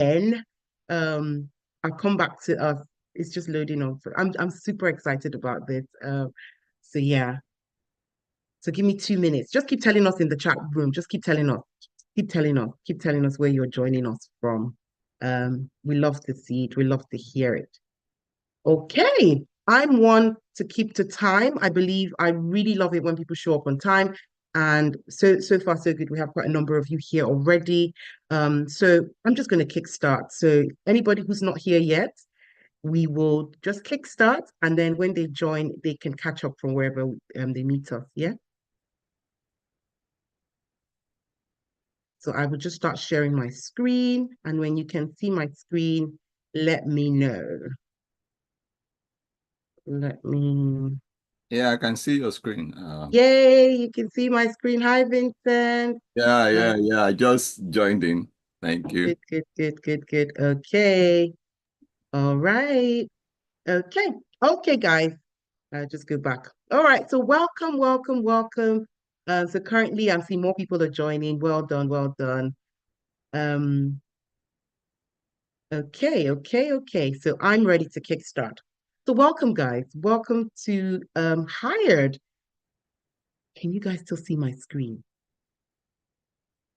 N. I'll come back to us. It's just loading up. I'm super excited about this. So yeah. So give me 2 minutes. Just keep telling us in the chat room. Just keep telling us. Keep telling us where you're joining us from. We love to see it. We love to hear it. Okay. I'm one to keep to time. I believe I really love it when people show up on time. And so far so good. We have quite a number of you here already. So I'm just going to kickstart. So anybody who's not here yet, we will just kickstart, and then when they join, they can catch up from wherever they meet us. Yeah. So I will just start sharing my screen, and when you can see my screen, let me know. Let me. Yeah, I can see your screen. Yay! You can see my screen. Hi, Vincent. Uh, Yeah. I just joined in. Thank you. good. Okay. All right. Okay. Okay, guys. Just go back. All right. So welcome. So currently, I'm seeing more people are joining. Well done, well done. Um, okay. So I'm ready to kickstart. So welcome, guys. Welcome to Hired. Can you guys still see my screen?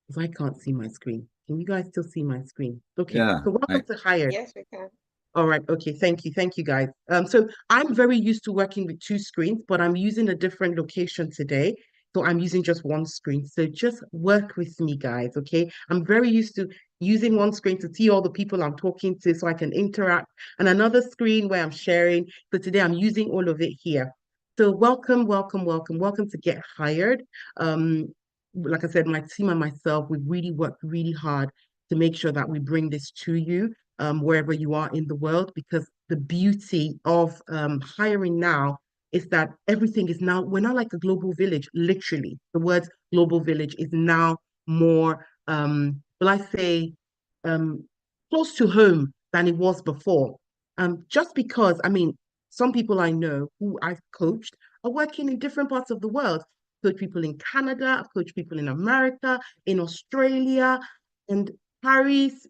Because I can't see my screen. Can you guys still see my screen? Okay. Yeah, So welcome to Hired. Yes, we can. All right. Okay. Thank you, guys. So I'm very used to working with two screens, but I'm using a different location today. So I'm using just one screen. So just work with me, guys. Okay. I'm very used to using one screen to see all the people I'm talking to so I can interact, and another screen where I'm sharing. So today I'm using all of it here. So welcome to Get Hired. Like I said, my team and myself, we've really worked really hard to make sure that we bring this to you wherever you are in the world, because the beauty of hiring now is that everything is now, we're not like a global village, literally. The word global village is now more, will I say, um, close to home than it was before. Just because, I mean, some people I know who I've coached are working in different parts of the world. Coach people in Canada, I've coached people in America, in Australia, and Paris,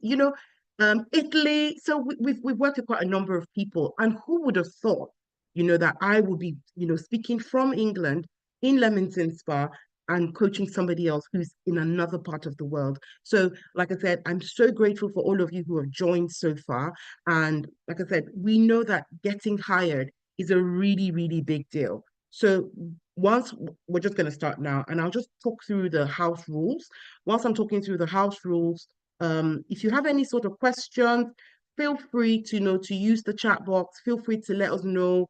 Italy. So we've worked with quite a number of people, and who would have thought, that I would be, speaking from England in Leamington Spa and coaching somebody else who's in another part of the world. So, like I said, I'm so grateful for all of you who have joined so far. And like I said, we know that getting hired is a really, really big deal. So once we're just going to start now, and I'll just talk through the house rules. Whilst I'm talking through the house rules, if you have any sort of questions, feel free to to use the chat box. Feel free to let us know.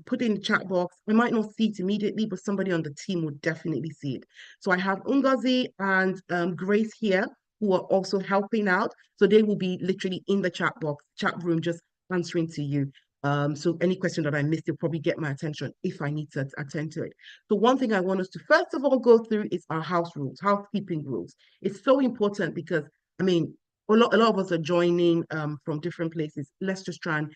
Put in the chat box. I might not see it immediately, but somebody on the team will definitely see it. So I have Ungazi and Grace here who are also helping out. So they will be literally in the chat box, chat room, just answering to you. So any question that I missed, you'll probably get my attention if I need to attend to it. So one thing I want us to first of all go through is our house rules, housekeeping rules. It's so important because I mean, a lot of us are joining from different places. Let's just try and,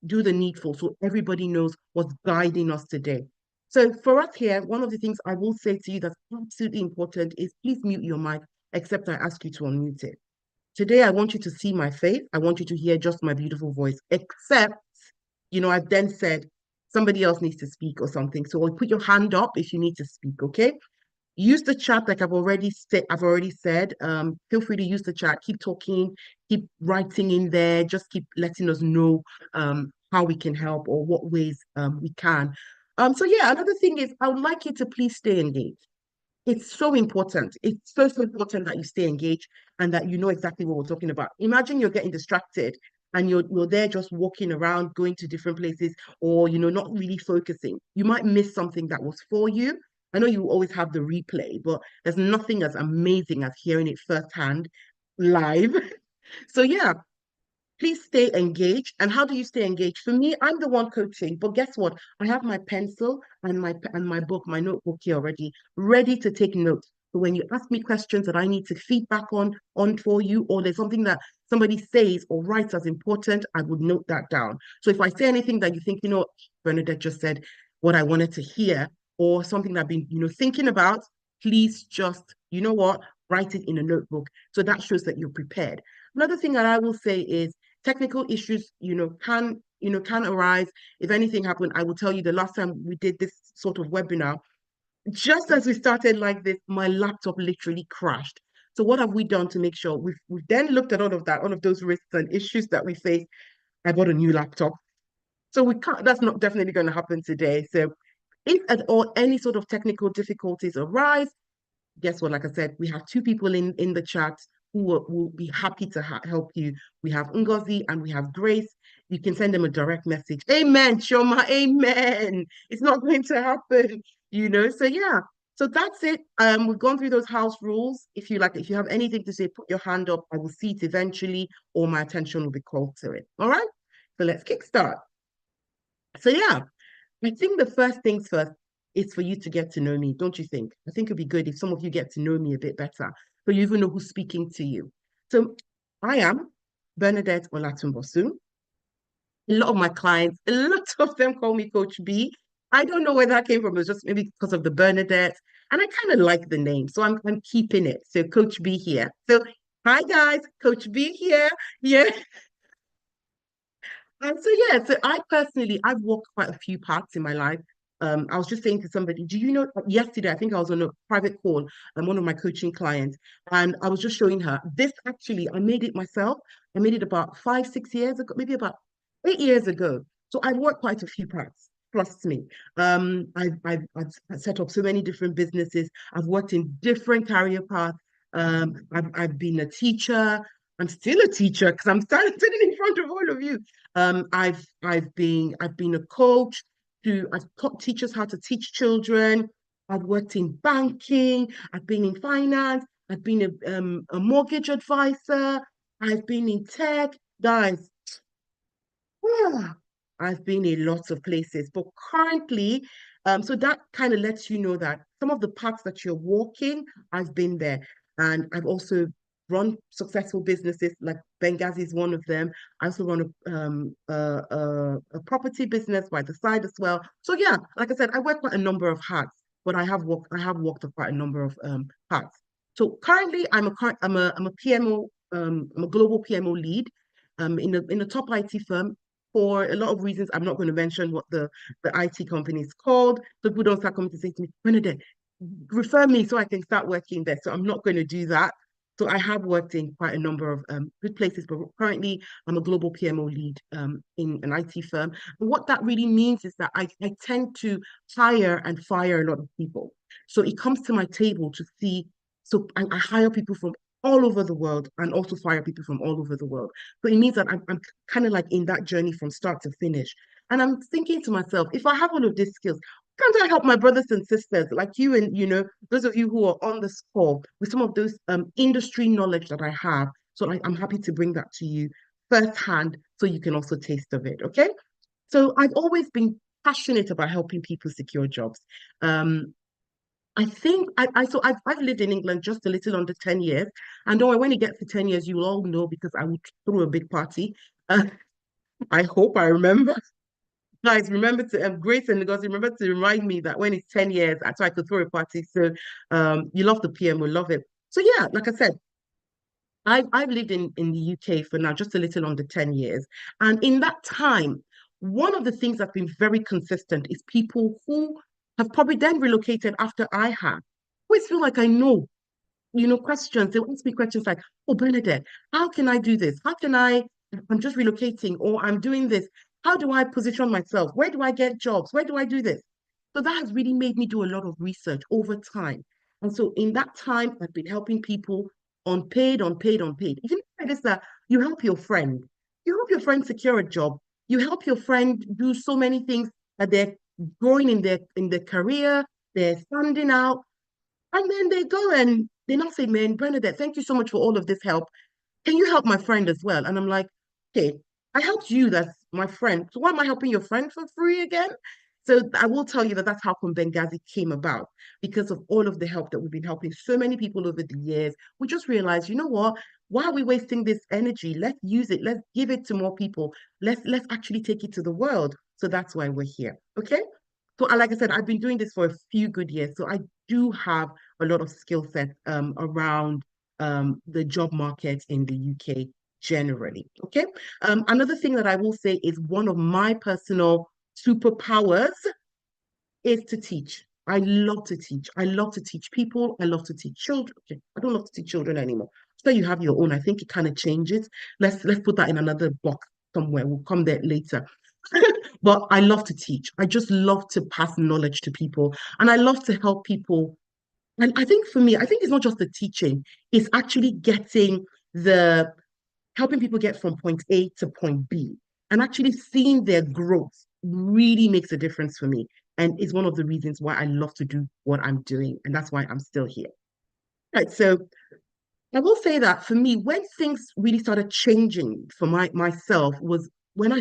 do the needful so everybody knows what's guiding us today. So for us here, one of the things I will say to you that's absolutely important is please mute your mic, except I ask you to unmute it. Today, I want you to see my face. I want you to hear just my beautiful voice, except, I've then said somebody else needs to speak or something. So put your hand up if you need to speak, okay? Use the chat like I've already said. Feel free to use the chat. Keep talking, keep writing in there. Just keep letting us know how we can help or what ways we can. So yeah, another thing is I would like you to please stay engaged. It's so important. It's so important that you stay engaged and that you know exactly what we're talking about. Imagine you're getting distracted and you're there just walking around, going to different places, or not really focusing. You might miss something that was for you. I know you always have the replay, but there's nothing as amazing as hearing it firsthand live. So yeah, please stay engaged. And how do you stay engaged? For me, I'm the one coaching, but guess what? I have my pencil and my book, my notebook here already, ready to take notes. So when you ask me questions that I need to feedback on for you, or there's something that somebody says or writes as important, I would note that down. So if I say anything that you think, Bernadette just said what I wanted to hear, or something that I've been, thinking about, please just, write it in a notebook. So that shows that you're prepared. Another thing that I will say is technical issues, can arise. If anything happened, I will tell you the last time we did this sort of webinar, just as we started like this, my laptop literally crashed. So what have we done to make sure we've then looked at all of that, all of those risks and issues that we face. I bought a new laptop. So we can't, that's not definitely going to happen today. So if at all any sort of technical difficulties arise, guess what? Like I said, we have two people in the chat who will be happy to help you. We have Ngozi and we have Grace. You can send them a direct message. Amen, Shoma. Amen. It's not going to happen, So yeah. So that's it. We've gone through those house rules. If you have anything to say, put your hand up. I will see it eventually, or my attention will be called to it. All right. So let's kickstart. So yeah, I think the first things first is for you to get to know me, don't you think? I think it'd be good if some of you get to know me a bit better, so you even know who's speaking to you. So I am Bernadette Olatunbosu. A lot of my clients, a lot of them call me Coach B. I don't know where that came from. It's just maybe because of the Bernadette, and I kind of like the name, so I'm keeping it. So Coach B here. So hi guys, Coach B here. Yeah. So yeah, so I've walked quite a few paths in my life. I was just saying to somebody, do you know, yesterday, I think I was on a private call and one of my coaching clients, and I was just showing her this actually, I made it myself. I made it about 5, 6 years ago, maybe about 8 years ago. So I've worked quite a few paths. Trust me. I've set up so many different businesses. I've worked in different career paths. I've been a teacher. I'm still a teacher because I'm standing in front of all of you. I've been a coach. I've taught teachers how to teach children. I've worked in banking. I've been in finance. I've been a mortgage advisor. I've been in tech. Guys, I've been in lots of places, but currently, so that kind of lets you know that some of the paths that you're walking, I've been there. And I've also run successful businesses, like Benghazi is one of them. I also run a property business by the side as well. So yeah, like I said, I wear quite a number of hats, but I have walked quite a number of hats. So currently, I'm a PMO, I'm a global PMO lead in a top IT firm. For a lot of reasons, I'm not going to mention what the IT company is called. So people don't start coming to say to me, Bernadette, refer me so I can start working there. So I'm not going to do that. So I have worked in quite a number of good places, but currently I'm a global PMO lead in an IT firm. And what that really means is that I tend to hire and fire a lot of people. So it comes to my table to see. So I hire people from all over the world and also fire people from all over the world. So it means that I'm kind of like in that journey from start to finish. And I'm thinking to myself, if I have all of these skills, can't I help my brothers and sisters like you and those of you who are on this call with some of those industry knowledge that I have? So I'm happy to bring that to you firsthand so you can also taste of it. Okay. So I've always been passionate about helping people secure jobs. I think I've lived in England just a little under 10 years. And don't worry, when it gets to 10 years, you'll all know because I will throw a big party. Uh, I hope I remember. Guys, remember to Grace and Ngozi, remember to remind me that when it's 10 years, I could throw a party. So you love the PM, we love it. So yeah, like I said, I've lived in the UK for now just a little under 10 years. And in that time, one of the things that's been very consistent is people who have probably then relocated after I have. Always feel like I know, questions. They ask me questions like, oh, Bernadette, how can I do this? I'm just relocating or I'm doing this. How do I position myself? Where do I get jobs? Where do I do this? So that has really made me do a lot of research over time. And so in that time, I've been helping people unpaid, unpaid, unpaid. You know, it is that you help your friend. You help your friend secure a job. You help your friend do so many things that they're growing in their career, they're standing out, and then they go and they not say, man, Bernadette, thank you so much for all of this help. Can you help my friend as well? And I'm like, okay, I helped you, that's my friend. So why am I helping your friend for free again? So I will tell you that that's how Come Benghazi came about because of all of the help that we've been helping so many people over the years. We just realized, you know what? Why are we wasting this energy? Let's use it. Let's give it to more people. Let's actually take it to the world. So that's why we're here. Okay. So like I said, I've been doing this for a few good years. So I do have a lot of skill set around the job market in the UK generally. Okay. Another thing that I will say is one of my personal superpowers is to teach. I love to teach. I love to teach people. I love to teach children. Okay, I don't love to teach children anymore. So you have your own. I think it kind of changes. Let's put that in another box somewhere. We'll come there later. But I love to teach. I just love to pass knowledge to people, and I love to help people. And I think for me, I think it's not just the teaching; it's actually getting the helping people get from point A to point B and actually seeing their growth really makes a difference for me. And is one of the reasons why I love to do what I'm doing. And that's why I'm still here. Right. So I will say that for me, when things really started changing for myself was when I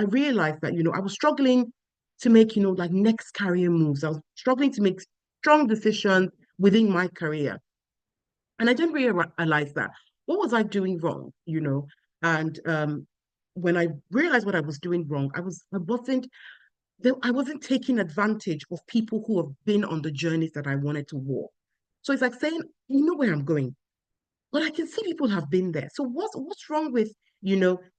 realized that, I was struggling to make, like next career moves. I was struggling to make strong decisions within my career. And I didn't realize that. What was I doing wrong? And when I realized what I was doing wrong, I wasn't taking advantage of people who have been on the journeys that I wanted to walk. So it's like saying, you know where I'm going, but I can see people have been there. So what's wrong with,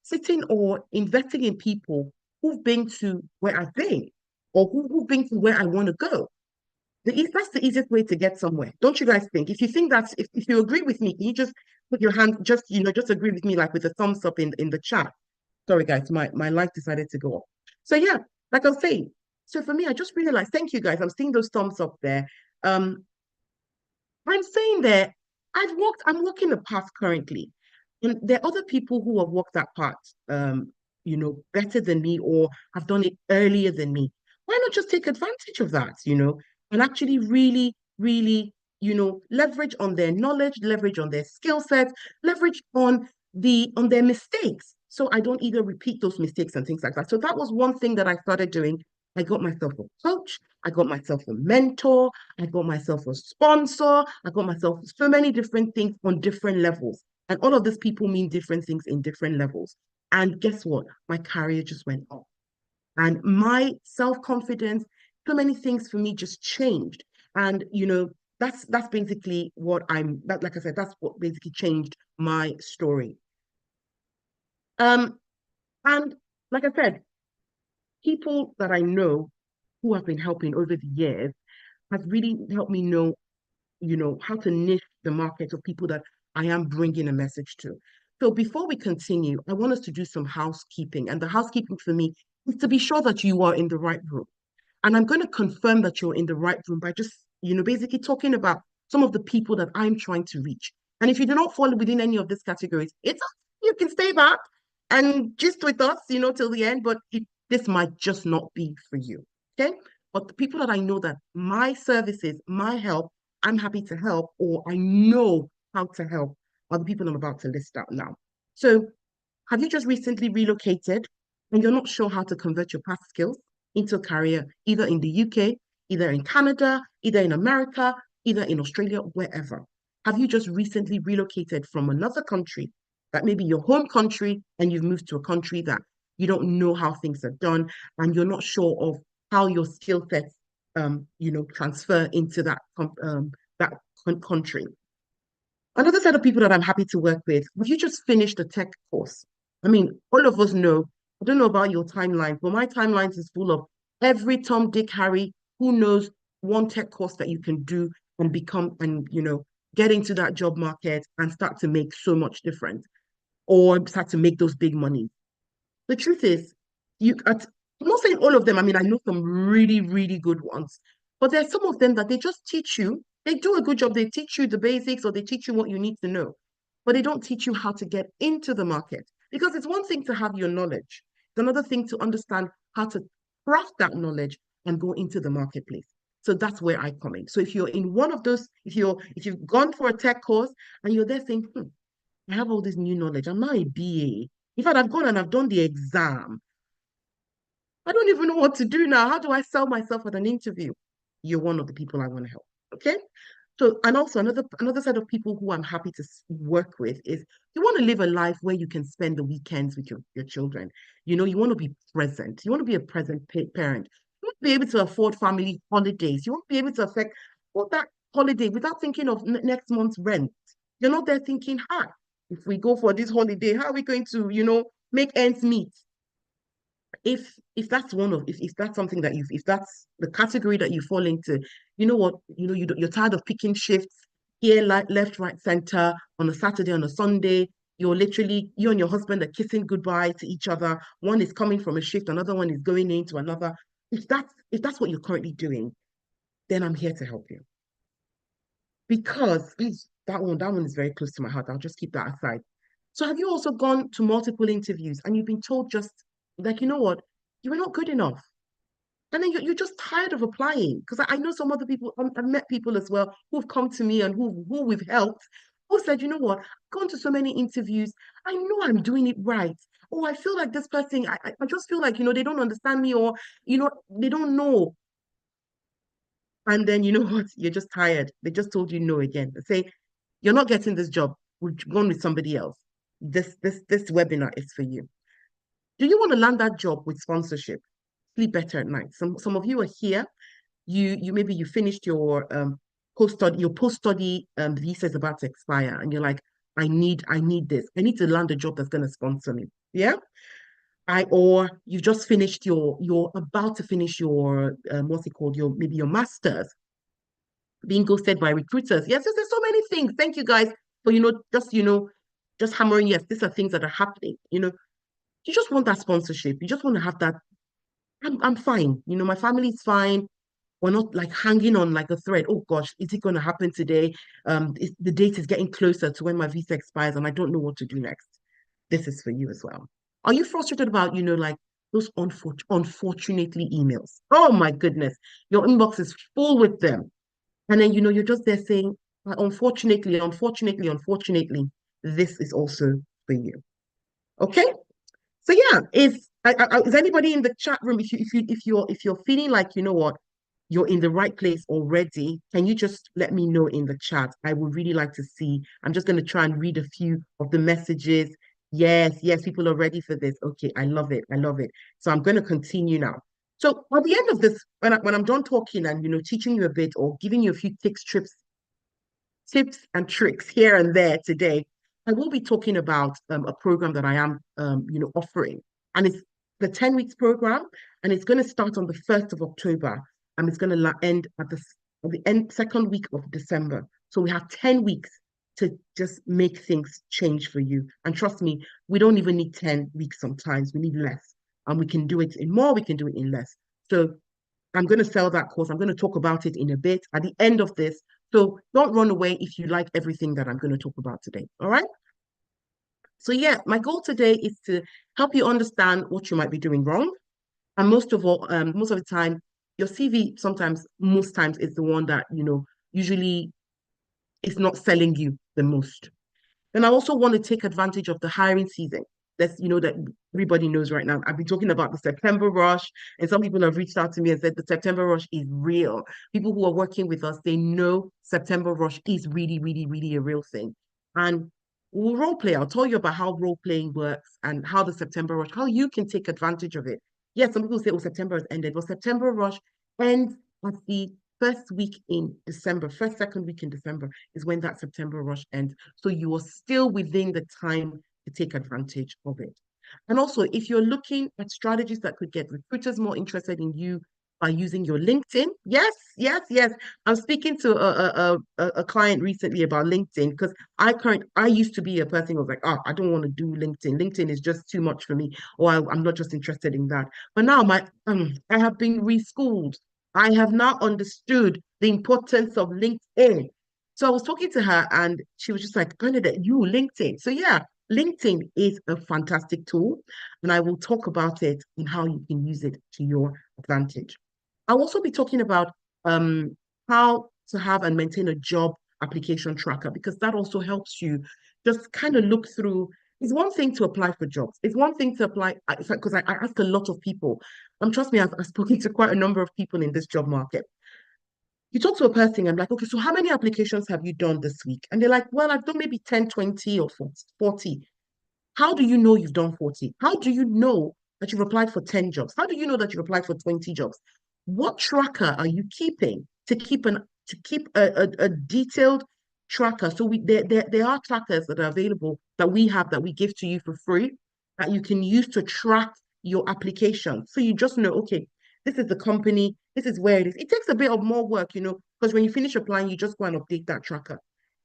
sitting or investing in people who've been to where I've been or who've been to where I want to go? That's the easiest way to get somewhere. Don't you guys think? If you think if you agree with me, can you just put your hand, just agree with me, like with a thumbs up in the chat. Sorry, guys, my light decided to go off. So yeah, like I was saying, so for me, I just realized, thank you guys. I'm seeing those thumbs up there. Um, I'm saying that I'm walking the path currently. And there are other people who have walked that path, better than me or have done it earlier than me. Why not just take advantage of that, and actually really, really, leverage on their knowledge, leverage on their skill sets, leverage on their mistakes. So I don't either repeat those mistakes and things like that. So that was one thing that I started doing. I got myself a coach, I got myself a mentor, I got myself a sponsor, I got myself so many different things on different levels. And all of these people mean different things in different levels. And guess what? My career just went up. And my self-confidence, so many things for me just changed. And that's basically like I said, that's what basically changed my story. And like I said, people that I know who have been helping over the years has really helped me know, how to niche the market of people that I am bringing a message to. So before we continue, I want us to do some housekeeping. And the housekeeping for me is to be sure that you are in the right room. And I'm going to confirm that you're in the right room by just, basically talking about some of the people that I'm trying to reach. And if you do not fall within any of these categories, you can stay back and just with us, till the end. But this might just not be for you. Okay. But the people that I know that my services, my help, I'm happy to help, or I know how to help are the people I'm about to list out now. So, have you just recently relocated and you're not sure how to convert your past skills into a career, either in the UK, either in Canada, either in America, either in Australia, wherever? Have you just recently relocated from another country, that may be your home country, and you've moved to a country that you don't know how things are done, and you're not sure of how your skill sets, transfer into that country? Another set of people that I'm happy to work with, if you just finished a tech course, I mean, all of us know, I don't know about your timeline, but my timelines is full of every Tom, Dick, Harry, who knows one tech course that you can do and become and get into that job market and start to make so much difference or start to make those big money. The truth is, I'm not saying all of them. I mean, I know some really, really good ones, but there's some of them that they just teach you. They do a good job. They teach you the basics or they teach you what you need to know, but they don't teach you how to get into the market. Because it's one thing to have your knowledge, it's another thing to understand how to craft that knowledge and go into the marketplace. So that's where I come in. So if you're in one of those, if you've gone for a tech course and you're there saying, I have all this new knowledge, I'm not a BA. In fact, I've gone and I've done the exam. I don't even know what to do now. How do I sell myself at an interview? You're one of the people I want to help. Okay. So, and also another set of people who I'm happy to work with is you want to live a life where you can spend the weekends with your children. You want to be present. You want to be a present parent. You want to be able to afford family holidays. You want to be able to afford that holiday without thinking of next month's rent. You're not there thinking, hi, if we go for this holiday, how are we going to, make ends meet? If that's one of if that's something that if that's the category that you fall into, you know what, you're tired of picking shifts here, left, right, center on a Saturday, on a Sunday. You're literally, you and your husband are kissing goodbye to each other. One is coming from a shift, another one is going into another. If that's what you're currently doing, then I'm here to help you. Because that one is very close to my heart. I'll just keep that aside. So have you also gone to multiple interviews and you've been told just like, you know what, you were not good enough? And then you're just tired of applying. Because I know some other people, I've met people as well who've come to me and who we've helped, who said, you know what, I've gone to so many interviews. I know I'm doing it right. Oh, I feel like this person, I just feel like, they don't understand me, or, they don't know. And then you know what? You're just tired. They just told you no again. They say, you're not getting this job. We've gone with somebody else. This webinar is for you. Do you want to land that job with sponsorship? Sleep better at night. Some of you are here. You maybe you finished your post-study visa is about to expire, and you're like, I need this. I need to land a job that's gonna sponsor me. Yeah. Or you've just finished you're about to finish your what's it called? Your maybe your master's, being ghosted by recruiters. Yes, there's so many things. Thank you guys for just hammering. Yes, these are things that are happening. You just want that sponsorship. You just want to have that. I'm fine. My family's fine. We're not like hanging on like a thread. Oh gosh, is it going to happen today? The date is getting closer to when my visa expires, and I don't know what to do next. This is for you as well. Are you frustrated about, like those unfortunately emails? Oh my goodness, your inbox is full with them. And then, you're just there saying, unfortunately, this is also for you. Okay. So yeah, is anybody in the chat room? If you're feeling like, you know what, you're in the right place already, can you just let me know in the chat? I would really like to see. I'm just going to try and read a few of the messages. Yes, people are ready for this. Okay, I love it. I love it. So I'm going to continue now. So at the end of this, when I'm done talking and teaching you a bit or giving you a few tips and tricks here and there today, I will be talking about a program that I am offering. And it's the 10 weeks program, and it's going to start on the 1st of October, and it's going to end at the second week of December. So we have 10 weeks to just make things change for you. And trust me, we don't even need 10 weeks sometimes. We need less. And we can do it in more, we can do it in less. So I'm going to sell that course. I'm going to talk about it in a bit at the end of this. So don't run away if you like everything that I'm going to talk about today. All right. So yeah, my goal today is to help you understand what you might be doing wrong. And most of all, most of the time, your CV most times is the one that, usually is not selling you the most. And I also want to take advantage of the hiring season. That everybody knows right now. I've been talking about the September rush, and some people have reached out to me and said the September rush is real. People who are working with us, they know September rush is really, really, really a real thing. And we'll role play. I'll tell you about how role playing works and how the September rush, how you can take advantage of it. Yes, some people say, oh, September has ended. Well, September rush ends at the first week in December, first, second week in December is when that September rush ends. So you are still within the time to take advantage of it. And also, if you're looking at strategies that could get recruiters more interested in you by using your LinkedIn, yes. I'm speaking to a client recently about LinkedIn because I used to be a person who was like, oh, I don't want to do LinkedIn. LinkedIn is just too much for me, or I'm not just interested in that. But now I have been reschooled. I have now understood the importance of LinkedIn. So I was talking to her and she was just like, Bernadette, you LinkedIn. So yeah, LinkedIn is a fantastic tool, and I will talk about it and how you can use it to your advantage. I'll also be talking about how to have and maintain a job application tracker, because that also helps you just kind of look through. It's one thing to apply for jobs. It's one thing to apply, because I ask a lot of people. Trust me, I've spoken to quite a number of people in this job market. You talk to a person, I'm like, okay, so how many applications have you done this week? And they're like, well, I've done maybe 10, 20 or 40. How do you know you've done 40? How do you know that you've applied for 10 jobs? How do you know that you've applied for 20 jobs? What tracker are you keeping to keep a detailed tracker. So there are trackers that are available that we have that we give to you for free that you can use to track your application. So you just know, okay, this is the company, this is where it is. It takes a bit of more work, because when you finish applying, you just go and update that tracker.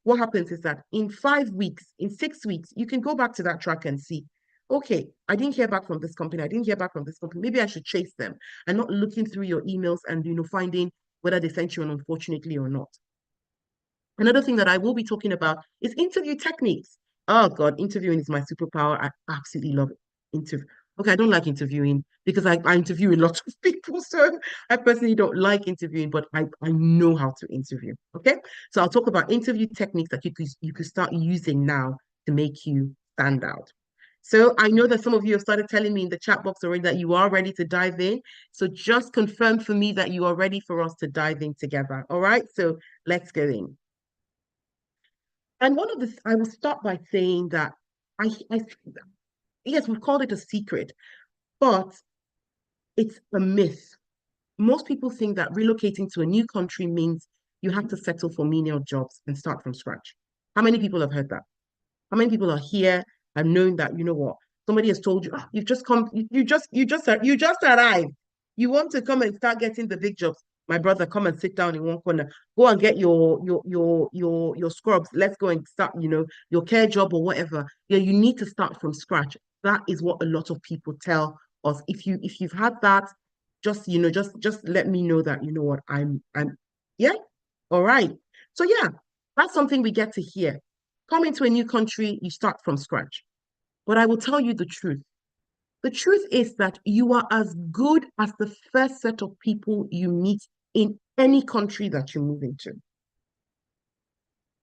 What happens is that in 5 weeks, in 6 weeks, you can go back to that tracker and see, okay, I didn't hear back from this company. I didn't hear back from this company. Maybe I should chase them and not looking through your emails and, finding whether they sent you an unfortunately or not. Another thing that I will be talking about is interview techniques. Oh God, interviewing is my superpower. I absolutely love it. Okay, I don't like interviewing because I interview a lot of people. So I personally don't like interviewing, but I know how to interview. Okay. So I'll talk about interview techniques that you could start using now to make you stand out. So I know that some of you have started telling me in the chat box already that you are ready to dive in. So just confirm for me that you are ready for us to dive in together. All right. So let's go in. And I will start by saying that yes, we've called it a secret, but it's a myth. Most people think that relocating to a new country means you have to settle for menial jobs and start from scratch. How many people have heard that? How many people are here and knowing that, you know what, somebody has told you, you've just come, you just arrived. You want to come and start getting the big jobs. My brother, come and sit down in one corner. Go and get your scrubs. Let's go and start, your care job or whatever. Yeah, you need to start from scratch. That is what a lot of people tell us. If you've had that, just let me know that, you know what, yeah, all right. So yeah, that's something we get to hear. Come into a new country, you start from scratch. But I will tell you the truth. The truth is that you are as good as the first set of people you meet in any country that you move into.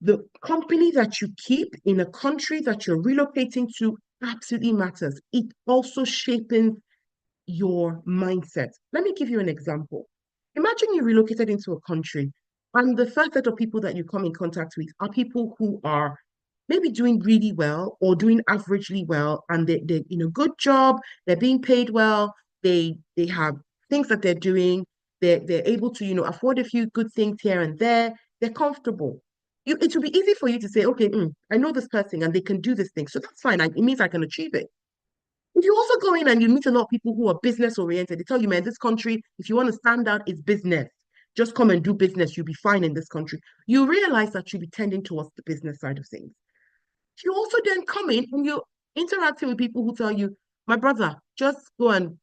The company that you keep in a country that you're relocating to absolutely matters. It also shaping your mindset. Let me give you an example. Imagine you relocated into a country and the first set of people that you come in contact with are people who are maybe doing really well or doing averagely well, and they're in a good job, they're being paid well, they have things that they're doing, they're able to, afford a few good things here and there, they're comfortable. It will be easy for you to say, okay, I know this person and they can do this thing. So that's fine. It means I can achieve it. If you also go in and you meet a lot of people who are business oriented, they tell you, man, this country, if you want to stand out, it's business. Just come and do business. You'll be fine in this country. You realize that you'll be tending towards the business side of things. You also then come in and you're interacting with people who tell you, my brother, just go and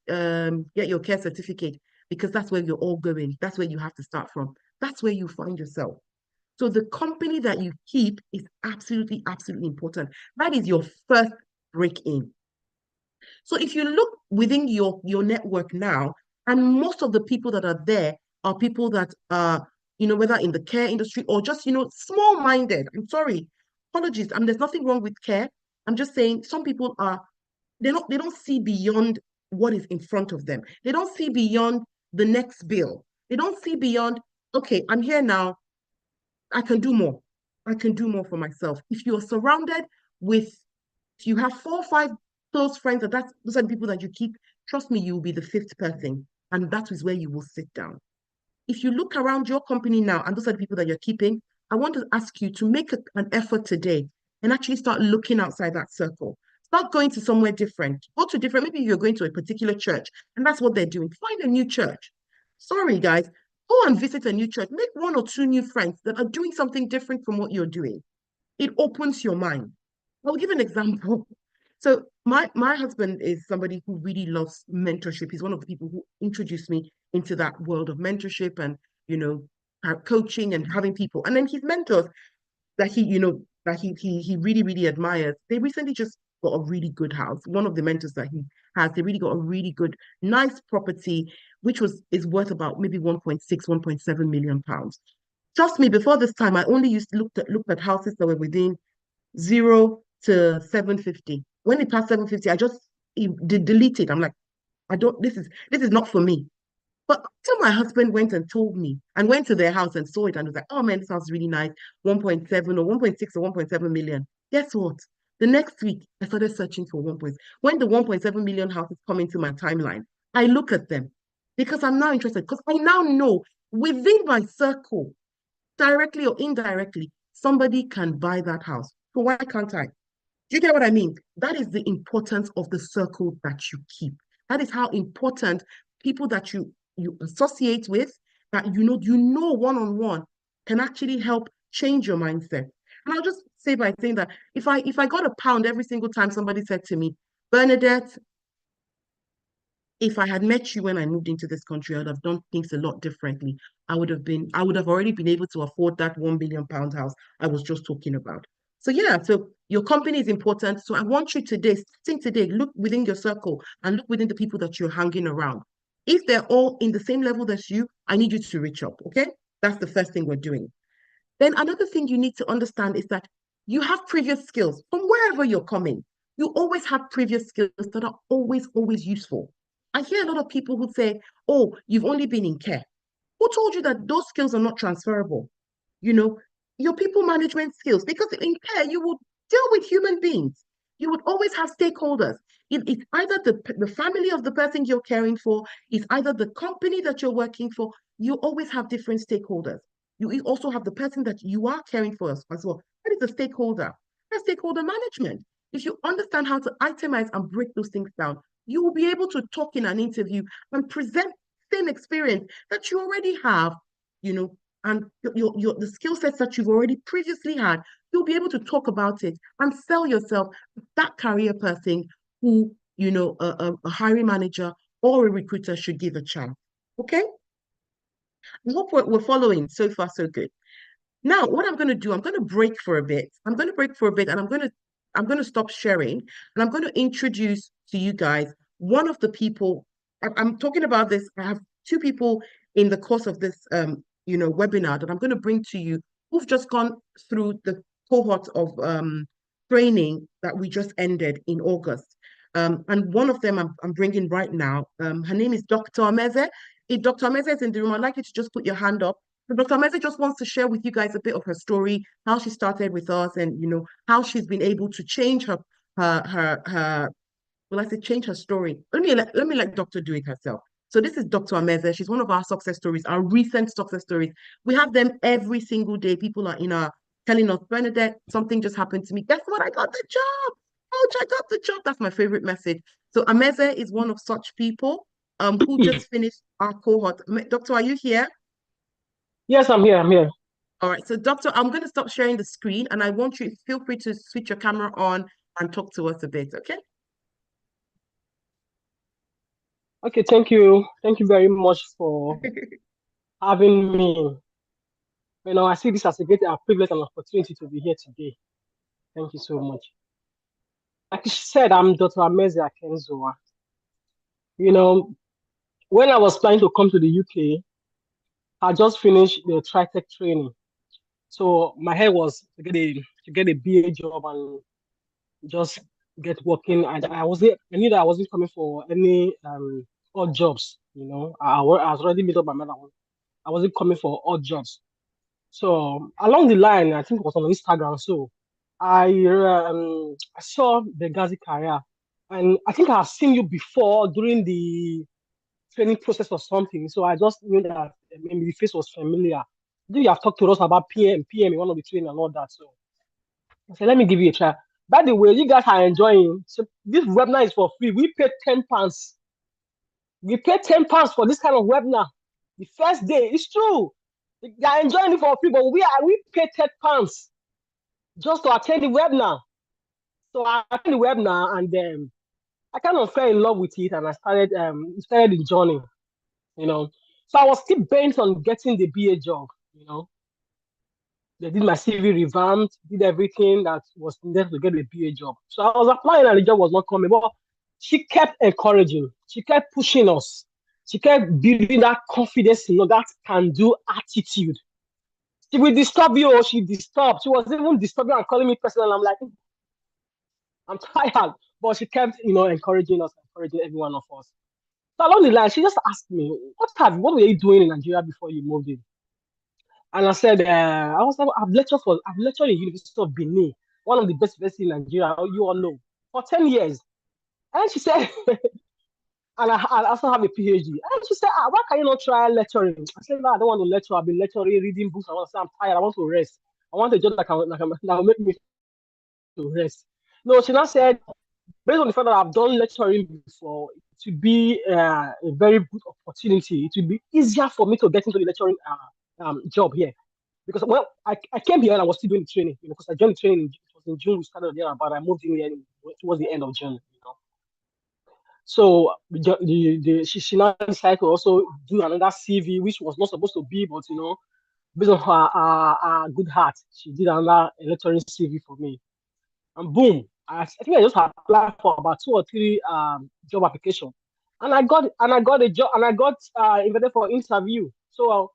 get your care certificate because that's where you're all going. That's where you have to start from. That's where you find yourself. So the company that you keep is absolutely, absolutely important. That is your first break in. So if you look within your network now, and most of the people that are there are people that are, whether in the care industry or just, small-minded. I'm sorry, apologies. There's nothing wrong with care. I'm just saying some people they don't see beyond what is in front of them. They don't see beyond the next bill. They don't see beyond, okay, I'm here now. I can do more. I can do more for myself. If you're surrounded with, if you have 4 or 5 close friends, those are the people that you keep, trust me, you will be the fifth person. And that is where you will sit down. If you look around your company now, and those are the people that you're keeping, I want to ask you to make an effort today and actually start looking outside that circle. Start going to somewhere different. Go to different, maybe you're going to a particular church, and that's what they're doing. Find a new church. Sorry, guys. Go and visit a new church. Make 1 or 2 new friends that are doing something different from what you're doing. It opens your mind. I'll give an example. So my husband is somebody who really loves mentorship. He's one of the people who introduced me into that world of mentorship and, coaching and having people. And then his mentors that he really, really admires, they recently just got a really good house. One of the mentors that he has, they really got a really good, nice property, which is worth about maybe 1.6, 1.7 million pounds. Trust me, before this time, I only looked at houses that were within 0 to 750. When it passed 750, I just delete it. I'm like, this is not for me. But until my husband went and told me and went to their house and saw it and was like, oh man, this house is really nice, 1.7 or 1.6 or 1.7 million. Guess what? The next week, I started searching for 1. When the 1.7 million houses come into my timeline, I look at them because I'm now interested because I now know within my circle, directly or indirectly, somebody can buy that house. So why can't I? Do you get what I mean? That is the importance of the circle that you keep. That is how important people that you associate with, that you know one-on-one can actually help change your mindset. And I'll just say by saying that if I got a pound every single time somebody said to me, Bernadette, if I had met you when I moved into this country, I would have done things a lot differently. I would have already been able to afford that £1 billion house I was just talking about. So yeah, so your company is important. So I want you today, starting today, look within your circle and look within the people that you're hanging around. If they're all in the same level as you, I need you to reach up. Okay. That's the first thing we're doing. Then another thing you need to understand is that you have previous skills from wherever you're coming. You always have previous skills that are always, always useful. I hear a lot of people who say, oh, you've only been in care. Who told you that those skills are not transferable? You know, your people management skills, because in care, you will deal with human beings. You would always have stakeholders. It's either the family of the person you're caring for, it's either the company that you're working for. You always have different stakeholders. You also have the person that you are caring for as well. That is a stakeholder. That's stakeholder management. If you understand how to itemize and break those things down, you will be able to talk in an interview and present same experience that you already have, you know, and the skill sets that you've already previously had, you'll be able to talk about it and sell yourself that career person who, a hiring manager or a recruiter should give a chance. Okay? I hope we're following so far, so good. Now, what I'm going to do, I'm going to break for a bit. I'm going to break for a bit and I'm going to stop sharing and I'm going to introduce to you guys one of the people. I'm talking about this. I have two people in the course of this webinar that I'm going to bring to you who've just gone through the cohort of training that we just ended in August. And one of them I'm bringing right now. Her name is Dr. Ameze. If Dr. Ameze is in the room, I'd like you to just put your hand up. So Dr. Ameze just wants to share with you guys a bit of her story, how she started with us, and how she's been able to change her well, I say change her story. Let me let Doctor do it herself. So this is Dr. Ameze. She's one of our success stories, our recent success stories. We have them every single day. People are in our telling us, Bernadette, something just happened to me. Guess what? I got the job. Oh, I got the job. That's my favorite message. So Ameze is one of such people who just finished our cohort. Doctor, are you here? Yes, I'm here. I'm here. All right. So Doctor, I'm going to stop sharing the screen and I want you, feel free to switch your camera on and talk to us a bit. Okay. Okay, thank you. Thank you very much for having me. I see this as a great privilege and opportunity to be here today. Thank you so much. Like you said, I'm Dr. Ameze Akenzoa. When I was planning to come to the UK, I just finished the TriTech training. So my head was to get a BA job and just get working. I knew that I wasn't coming for any odd jobs. I was already made up my mind. I wasn't coming for odd jobs. So along the line, I think it was on Instagram. So I saw the Gazi career, and I think I've seen you before during the training process or something. So I just knew that maybe the face was familiar. I think you have talked to us about PM in one of the training and all that. So I said, let me give you a try. By the way, you guys are enjoying. So this webinar is for free. We paid £10. We paid £10 for this kind of webinar. The first day, it's true. They are enjoying it for free, but we paid £10 just to attend the webinar. So I attended the webinar and then I kind of fell in love with it and I started the journey, So I was still bent on getting the BA job. They did my CV revamped, did everything that was needed to get a BA job. So I was applying and the job was not coming. But she kept encouraging. She kept pushing us. She kept building that confidence, that can-do attitude. She will disturb you or she disturbed. She was even disturbing and calling me personal. I'm like, I'm tired. But she kept, encouraging us, encouraging every one of us. So along the line, she just asked me, what were you doing in Nigeria before you moved in? And I said, I've lectured in University of Benin, one of the best universities in Nigeria, you all know, for 10 years. And she said, and I also have a PhD. And she said, why can you not try lecturing? I said, no, I don't want to lecture. I've been lecturing, reading books. I want to say I'm tired. I want to rest. I want a job that will make me to rest. No, she now said, based on the fact that I've done lecturing before, it would be a very good opportunity. It would be easier for me to get into the lecturing job here. Because I came here and I was still doing the training, because I joined the training, it was in June, we started there, but I moved in here towards the end of June. So she now decided to also do another CV, which was not supposed to be, but based on her good heart, she did another lecturing CV for me. And boom, I think I just applied for about 2 or 3 job applications, and I got a job, and I got invited for interview. So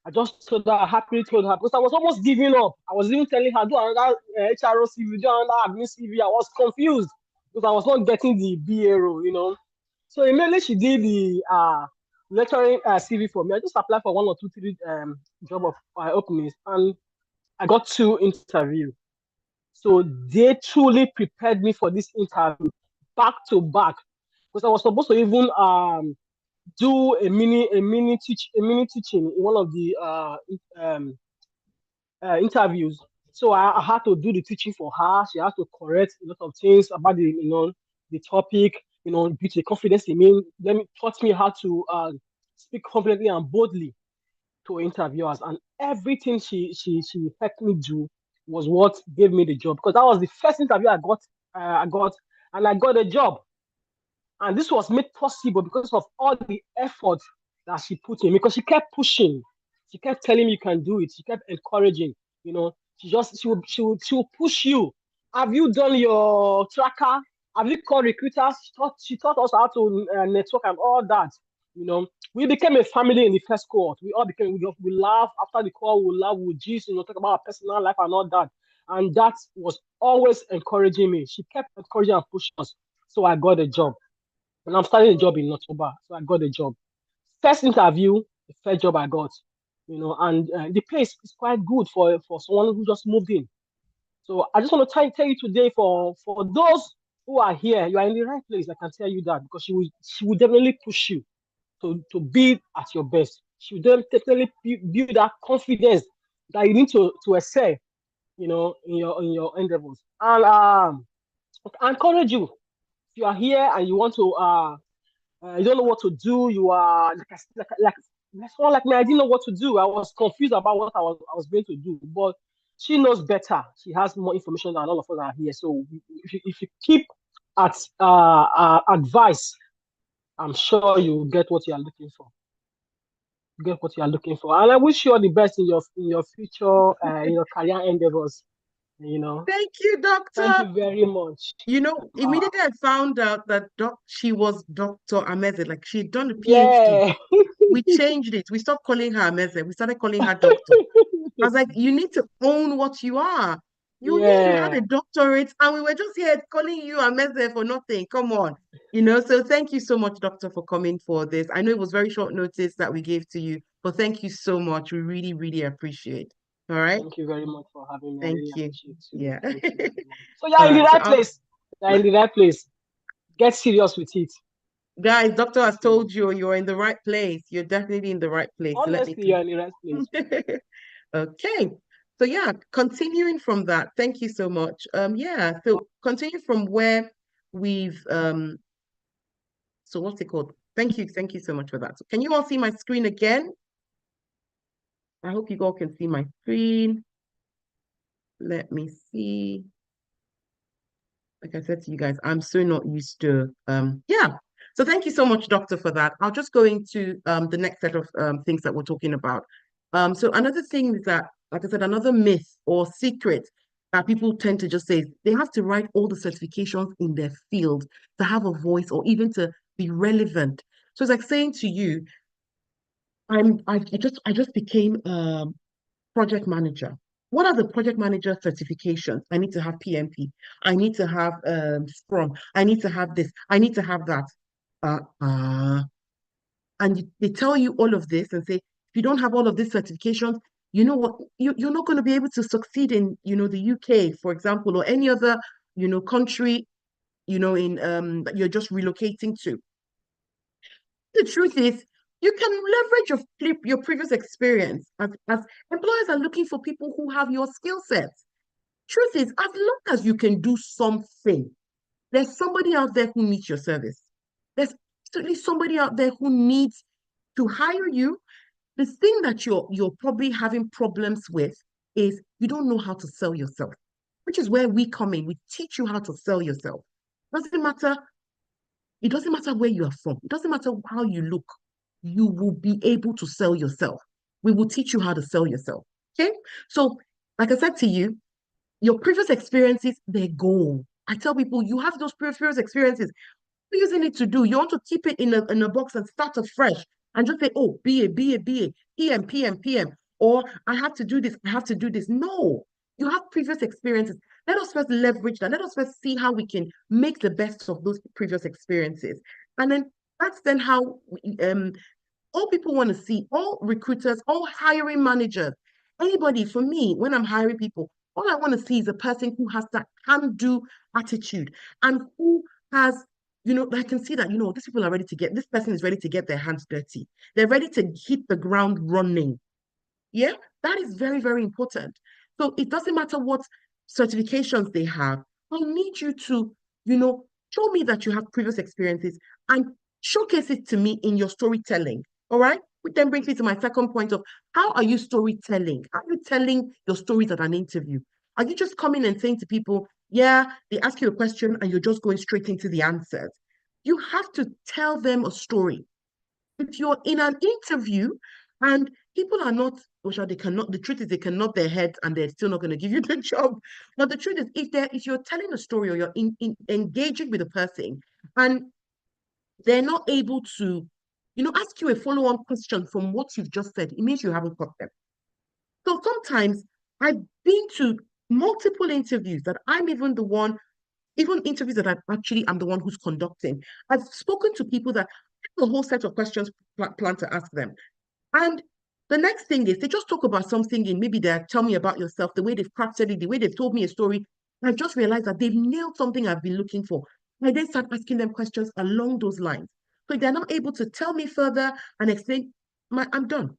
I just told her, happily told her, because I was almost giving up. I was even telling her, do another HRO CV, do another admin CV. I was confused because I was not getting the BA role. So immediately she did the lecturing CV for me. I just applied for 1 or 2, 3 job openings, and I got 2 interviews. So they truly prepared me for this interview back to back, because I was supposed to even do a mini teaching in one of the interviews. So I had to do the teaching for her. She had to correct a lot of things about the topic. Build the confidence in me. Taught me how to speak confidently and boldly to interviewers, and everything she helped me do was what gave me the job, because that was the first interview I got, and I got a job. And this was made possible because of all the effort that she put in, because she kept pushing. She kept telling me you can do it. She kept encouraging. She will push you. Have you done your tracker? Have you called recruiters? She taught us how to network and all that. We became a family in the first cohort. We all became, we laugh after the call, we laugh, we gist, talk about our personal life and all that. And that was always encouraging me. She kept encouraging and pushing us. So I got a job. And I'm starting a job in October. So I got a job. First interview, the first job I got. And the place is quite good for someone who just moved in. So I just want to tell you today, for those who are here, you are in the right place. I can tell you that, because she will definitely push you to be at your best. She will definitely build that confidence that you need to excel, in your endeavors. And I encourage you, if you are here and you want to you don't know what to do, you are like someone like me. I didn't know what to do. I was confused about what I was going to do, but she knows better. She has more information than all of us are here. So if you keep at advice, I'm sure you get what you are looking for. Get what you are looking for, and I wish you all the best in your future, in your career endeavors. Thank you, Thank doctor. you very much. Immediately I found out that she was Dr. Ameze, like she'd done a PhD. Yeah. We changed it. We stopped calling her Ameze. We started calling her doctor. I was like, you need to own what you are. You had Yeah. a doctorate, and we were just here calling you Ameze for nothing. Come on. So thank you so much, doctor, for coming for this. I know it was very short notice that we gave to you, but thank you so much. We really, really appreciate. All right. Thank you very much for having me. I Thank really you. appreciate you. Yeah. Thank you very much. So All you're in the right. So right place. You're in the right place. Get serious with it. guys, doctor has Okay. told you you're in the right place. You're definitely in the right place. So let me Honestly, you're in the right place. Okay. So yeah, continuing from that, thank you so much. So continue from where we've so what's it called? Thank you so much for that. So can you all see my screen again? I hope you all can see my screen. Let me see. Like I said to you guys, I'm so not used to yeah. So thank you so much, doctor, for that. I'll just go into the next set of things that we're talking about. So another thing is that, like I said, another myth or secret that people tend to just say, they have to write all the certifications in their field to have a voice or even to be relevant. So it's like saying to you, I just became project manager. What are the project manager certifications? I need to have PMP. I need to have Scrum. I need to have this. I need to have that. Uh, uh, they tell you all of this and say, if you don't have all of these certifications, you know what? You're not going to be able to succeed in, the UK, for example, or any other, country, in that you're just relocating to. The truth is, You can leverage your previous experience as employers are looking for people who have your skill sets. Truth is, as long as you can do something, there's somebody out there who needs your service. There's certainly somebody out there who needs to hire you. The thing that you're probably having problems with is you don't know how to sell yourself, which is where we come in. We teach you how to sell yourself. Doesn't matter. It doesn't matter where you are from. It doesn't matter how you look. You will be able to sell yourself. We will teach you how to sell yourself. Okay. So, like I said to you, your previous experiences, they're gold. I tell people, you have those previous experiences. What are you using it to do? You want to keep it in a box and start afresh and just say, oh, BA, PM, PM, PM. Or I have to do this, I have to do this. No, you have previous experiences. Let us first leverage that. Let us first see how we can make the best of those previous experiences. And then that's then how all people want to see, all recruiters, all hiring managers, anybody, for me, when I'm hiring people, all I want to see is a person who has that can-do attitude and who has, I can see that, these people are ready to this person is ready to get their hands dirty. They're ready to hit the ground running. Yeah, that is very, very important. So it doesn't matter what certifications they have. I need you to, show me that you have previous experiences and showcase it to me in your storytelling. All right. Which then brings me to my second point of how are you storytelling? Are you telling your stories at an interview? Are you just coming and saying to people, yeah, they ask you a question and you're just going straight into the answers? You have to tell them a story. If you're in an interview and people are not, or they cannot, the truth is they can nod their heads and they're still not going to give you the job. But the truth is, if you're telling a story or you're engaging with a person and they're not able to, ask you a follow-on question from what you've just said, it means you haven't got them. So sometimes I've been to multiple interviews that I'm even the one, even interviews that I'm the one who's conducting. I've spoken to people that have a whole set of questions planned to ask them. And the next thing is they just talk about something and maybe they tell me about yourself, the way they've crafted it, the way they've told me a story. I've just realized that they've nailed something I've been looking for. I then start asking them questions along those lines. So if they're not able to tell me further and explain, I'm done.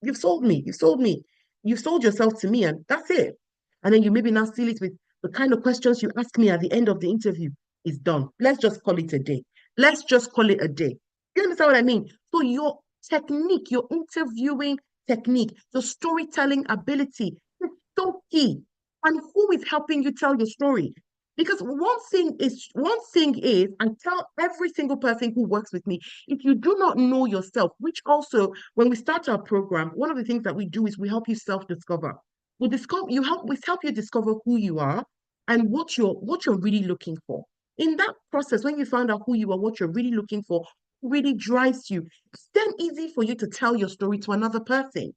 You've sold me. You've sold me. You've sold yourself to me, and that's it. And then you maybe now seal it with the kind of questions you ask me at the end of the interview is done. Let's just call it a day. Let's just call it a day. You understand what I mean? So your technique, your interviewing technique, your storytelling ability is so key. And who is helping you tell your story? Because one thing is, I tell every single person who works with me, if you do not know yourself, which also, when we start our program, one of the things that we do is we help you self-discover. We help you discover who you are and what you're really looking for. In that process, when you find out who you are, what you're really looking for, really drives you, it's then easy for you to tell your story to another person.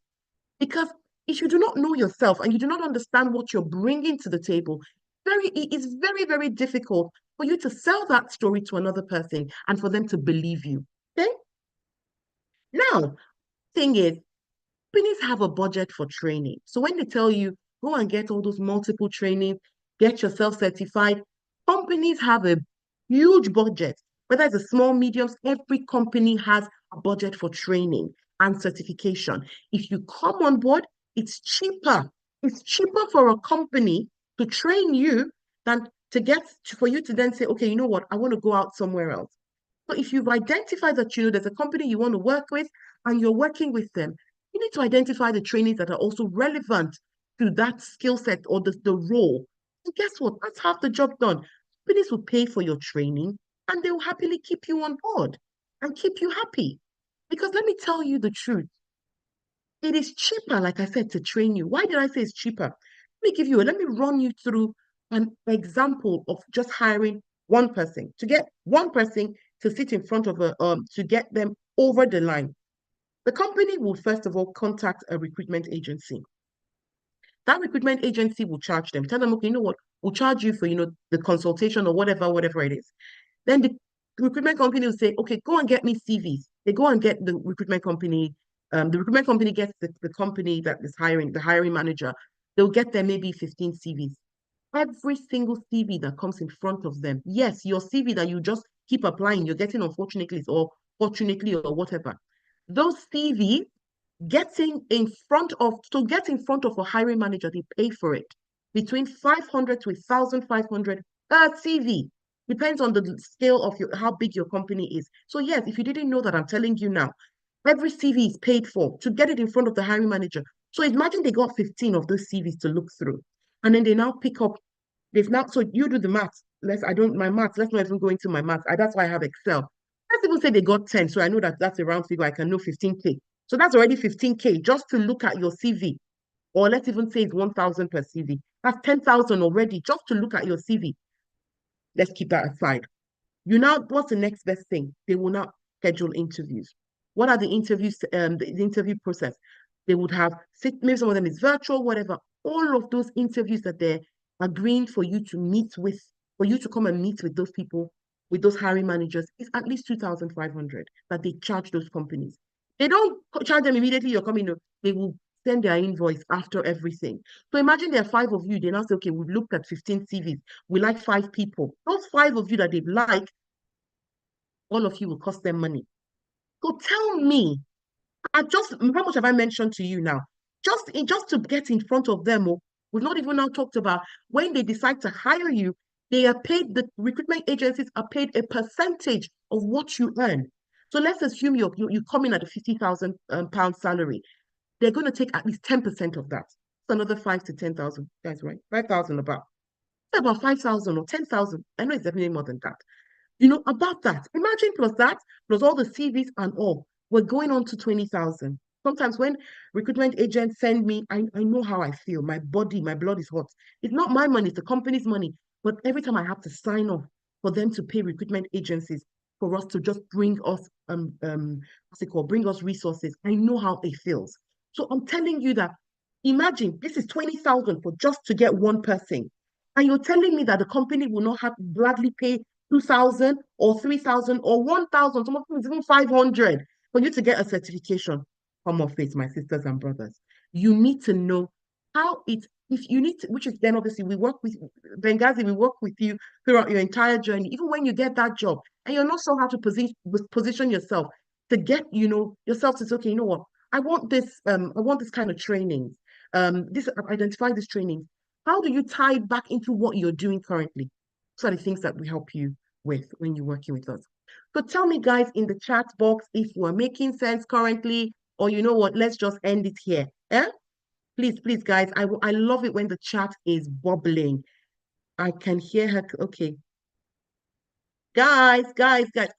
Because if you do not know yourself and you do not understand what you're bringing to the table, it is very, very difficult for you to sell that story to another person and for them to believe you. Okay? Now, thing is, companies have a budget for training. So when they tell you, go and get all those multiple trainings, get yourself certified, companies have a huge budget. Whether it's a small, medium, every company has a budget for training and certification. If you come on board, it's cheaper. It's cheaper for a company to train you than for you to then say, okay, you know what, I want to go out somewhere else. So if you've identified that there's a company you want to work with and you're working with them, you need to identify the trainings that are also relevant to that skill set or the role. And guess what? That's half the job done. Companies will pay for your training and they will happily keep you on board and keep you happy. Because let me tell you the truth. It is cheaper, like I said, to train you. Why did I say it's cheaper? Let me run you through an example of just hiring one person, to get one person to sit in front of to get them over the line. The company will first of all contact a recruitment agency. That recruitment agency will charge them. Tell them, okay, you know what? We'll charge you for, the consultation or whatever it is. Then the recruitment company will say, okay, go and get me CVs. They go and get the recruitment company. The recruitment company gets the company that is hiring, the hiring manager. They'll get there maybe 15 CVs. Every single CV that comes in front of them, yes, your CV that you just keep applying, you're getting unfortunately or fortunately or whatever. those CVs, getting in front of a hiring manager, they pay for it between 500 to 1,500 per CV. Depends on the scale of how big your company is. So yes, if you didn't know that, I'm telling you now, every CV is paid for to get it in front of the hiring manager. So imagine they got 15 of those CVs to look through, and then they now pick up. So you do the maths. Let's not even go into my maths. That's why I have Excel. Let's even say they got 10. So I know that that's a round figure. I can know 15K. So that's already 15K just to look at your CV. Or let's even say it's 1,000 per CV. That's 10,000 already just to look at your CV. Let's keep that aside. What's the next best thing? They will not schedule interviews. What are the interviews? The interview process. They would have maybe some of them is virtual, whatever. All of those interviews that they're agreeing for you to meet with, for you to come and meet with those people, with those hiring managers, is at least 2,500 that they charge those companies. They don't charge them immediately. You're coming. They will send their invoice after everything. So imagine there are 5 of you. They now say, okay, we've looked at 15 CVs. We like 5 people. Those 5 of you that they like, all of you will cost them money. So tell me, how much have I mentioned to you now? Just to get in front of them, we've not even now talked about when they decide to hire you, the recruitment agencies are paid a percentage of what you earn. So let's assume you come in at a 50,000 pound salary. They're going to take at least 10% of that. It's another 5 to 10,000. That's right, 5,000 about 5,000 or 10,000. I know it's definitely more than that. About that. Imagine plus all the CVs and all. We're going on to 20,000. Sometimes when recruitment agents send me, I know how I feel. My blood is hot. It's not my money, it's the company's money. But every time I have to sign off for them to pay recruitment agencies for us to just bring us bring us resources, I know how it feels. So I'm telling you that imagine this is 20,000 for just to get one person. And you're telling me that the company will not have to gladly pay 2,000 or 3,000 or 1,000, some of them even 500 for you to get a certification. Come off it, my sisters and brothers. You need to know if you need to, which is then obviously we work with Benghazi, we work with you throughout your entire journey, even when you get that job and you're not sure how to position yourself to get, yourself to say, okay, you know what, I want this kind of training. Identify this training. How do you tie it back into what you're doing currently? Those are the things that we help you with when you're working with us. So tell me, guys, in the chat box if we're making sense currently, or you know what, let's just end it here. Eh? Please, guys, I love it when the chat is bubbling. I can hear her. Okay. Guys,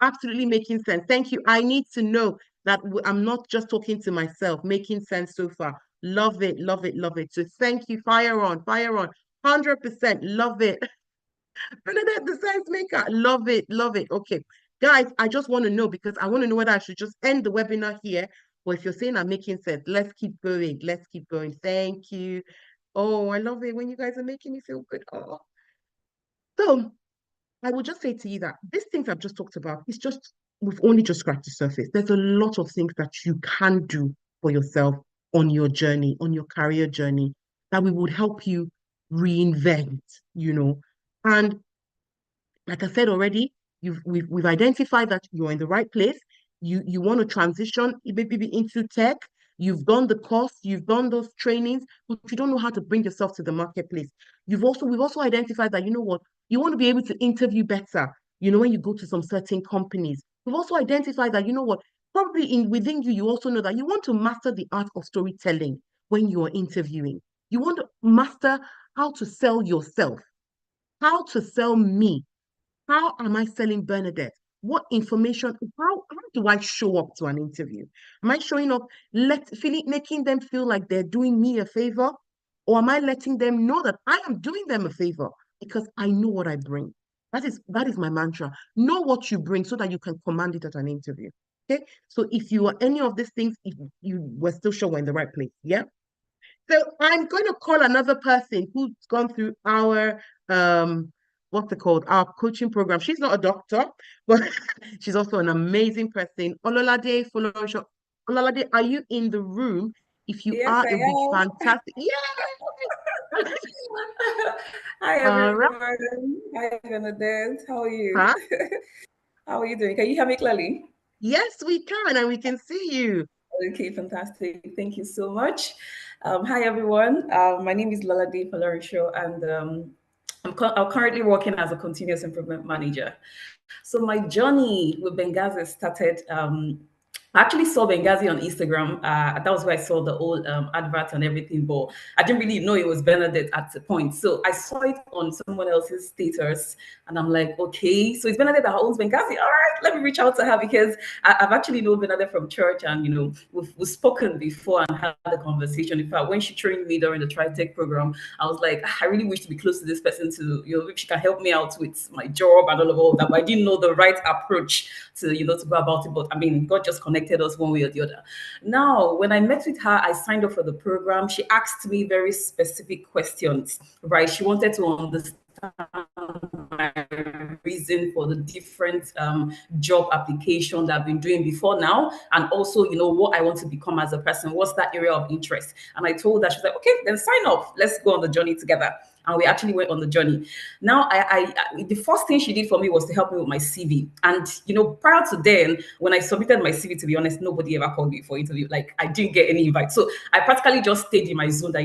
absolutely making sense. Thank you. I need to know that I'm not just talking to myself, making sense so far. Love it, love it, love it. So thank you. Fire on, 100%. Love it. Bernadette, the science maker. Love it, love it. Okay. Guys, I just want to know because I want to know whether I should just end the webinar here. Or if you're saying I'm making sense, let's keep going. Let's keep going. Thank you. Oh, I love it when you guys are making me feel good. Oh. So I will just say to you that these things I've just talked about, we've only just scratched the surface. There's a lot of things that you can do for yourself on your journey, on your career journey, that we would help you reinvent, And like I said already, we've identified that you're in the right place. You want to transition maybe into tech. You've done the course, you've done those trainings, but you don't know how to bring yourself to the marketplace. We've also identified that, you know what, you want to be able to interview better, when you go to some certain companies. We've also identified that, you know what, probably within you, you also know that you want to master the art of storytelling when you are interviewing. You want to master how to sell yourself, how to sell me. How am I selling Bernadette? What information, how do I show up to an interview? Am I showing up, making them feel like they're doing me a favor? Or am I letting them know that I am doing them a favor because I know what I bring? That is my mantra. Know what you bring so that you can command it at an interview. Okay. So if you are any of these things, if you were still sure we're in the right place, yeah. So I'm going to call another person who's gone through our what's it called? Our coaching program. She's not a doctor, but she's also an amazing person. Ololade Folorensho. Ololade, are you in the room? If you Yes, are, I it would be am. fantastic. Yeah. Hi, All right. everyone. Hi, Bernadette. How are you? Huh? How are you doing? Can you hear me clearly? Yes, we can, and we can see you. Okay, fantastic. Thank you so much. Hi, everyone. My name is Lalade Falorisho, and I'm currently working as a continuous improvement manager. So my journey with Benghazi started. I actually saw Benghazi on Instagram. That was where I saw the old advert and everything, but I didn't really know it was Bernadette at the point. So I saw it on someone else's status, and I'm like, okay, so it's Bernadette that owns Benghazi. All right, let me reach out to her because I've actually known Bernadette from church, and we've spoken before and had a conversation. In fact, when she trained me during the TriTech program, I was like, I really wish to be close to this person to, if she can help me out with my job and all of that. But I didn't know the right approach to, to go about it. But I mean, God just connected us one way or the other. Now, when I met with her, I signed up for the program. She asked me very specific questions, right? She wanted to understand my reason for the different job application that I've been doing before now, and also, what I want to become as a person. What's that area of interest? And I told her, she's like, okay, then sign up. Let's go on the journey together. And we actually went on the journey. Now, the first thing she did for me was to help me with my CV. And prior to then, when I submitted my CV, to be honest, nobody ever called me for interview. Like, I didn't get any invite. So I practically just stayed in my zone that,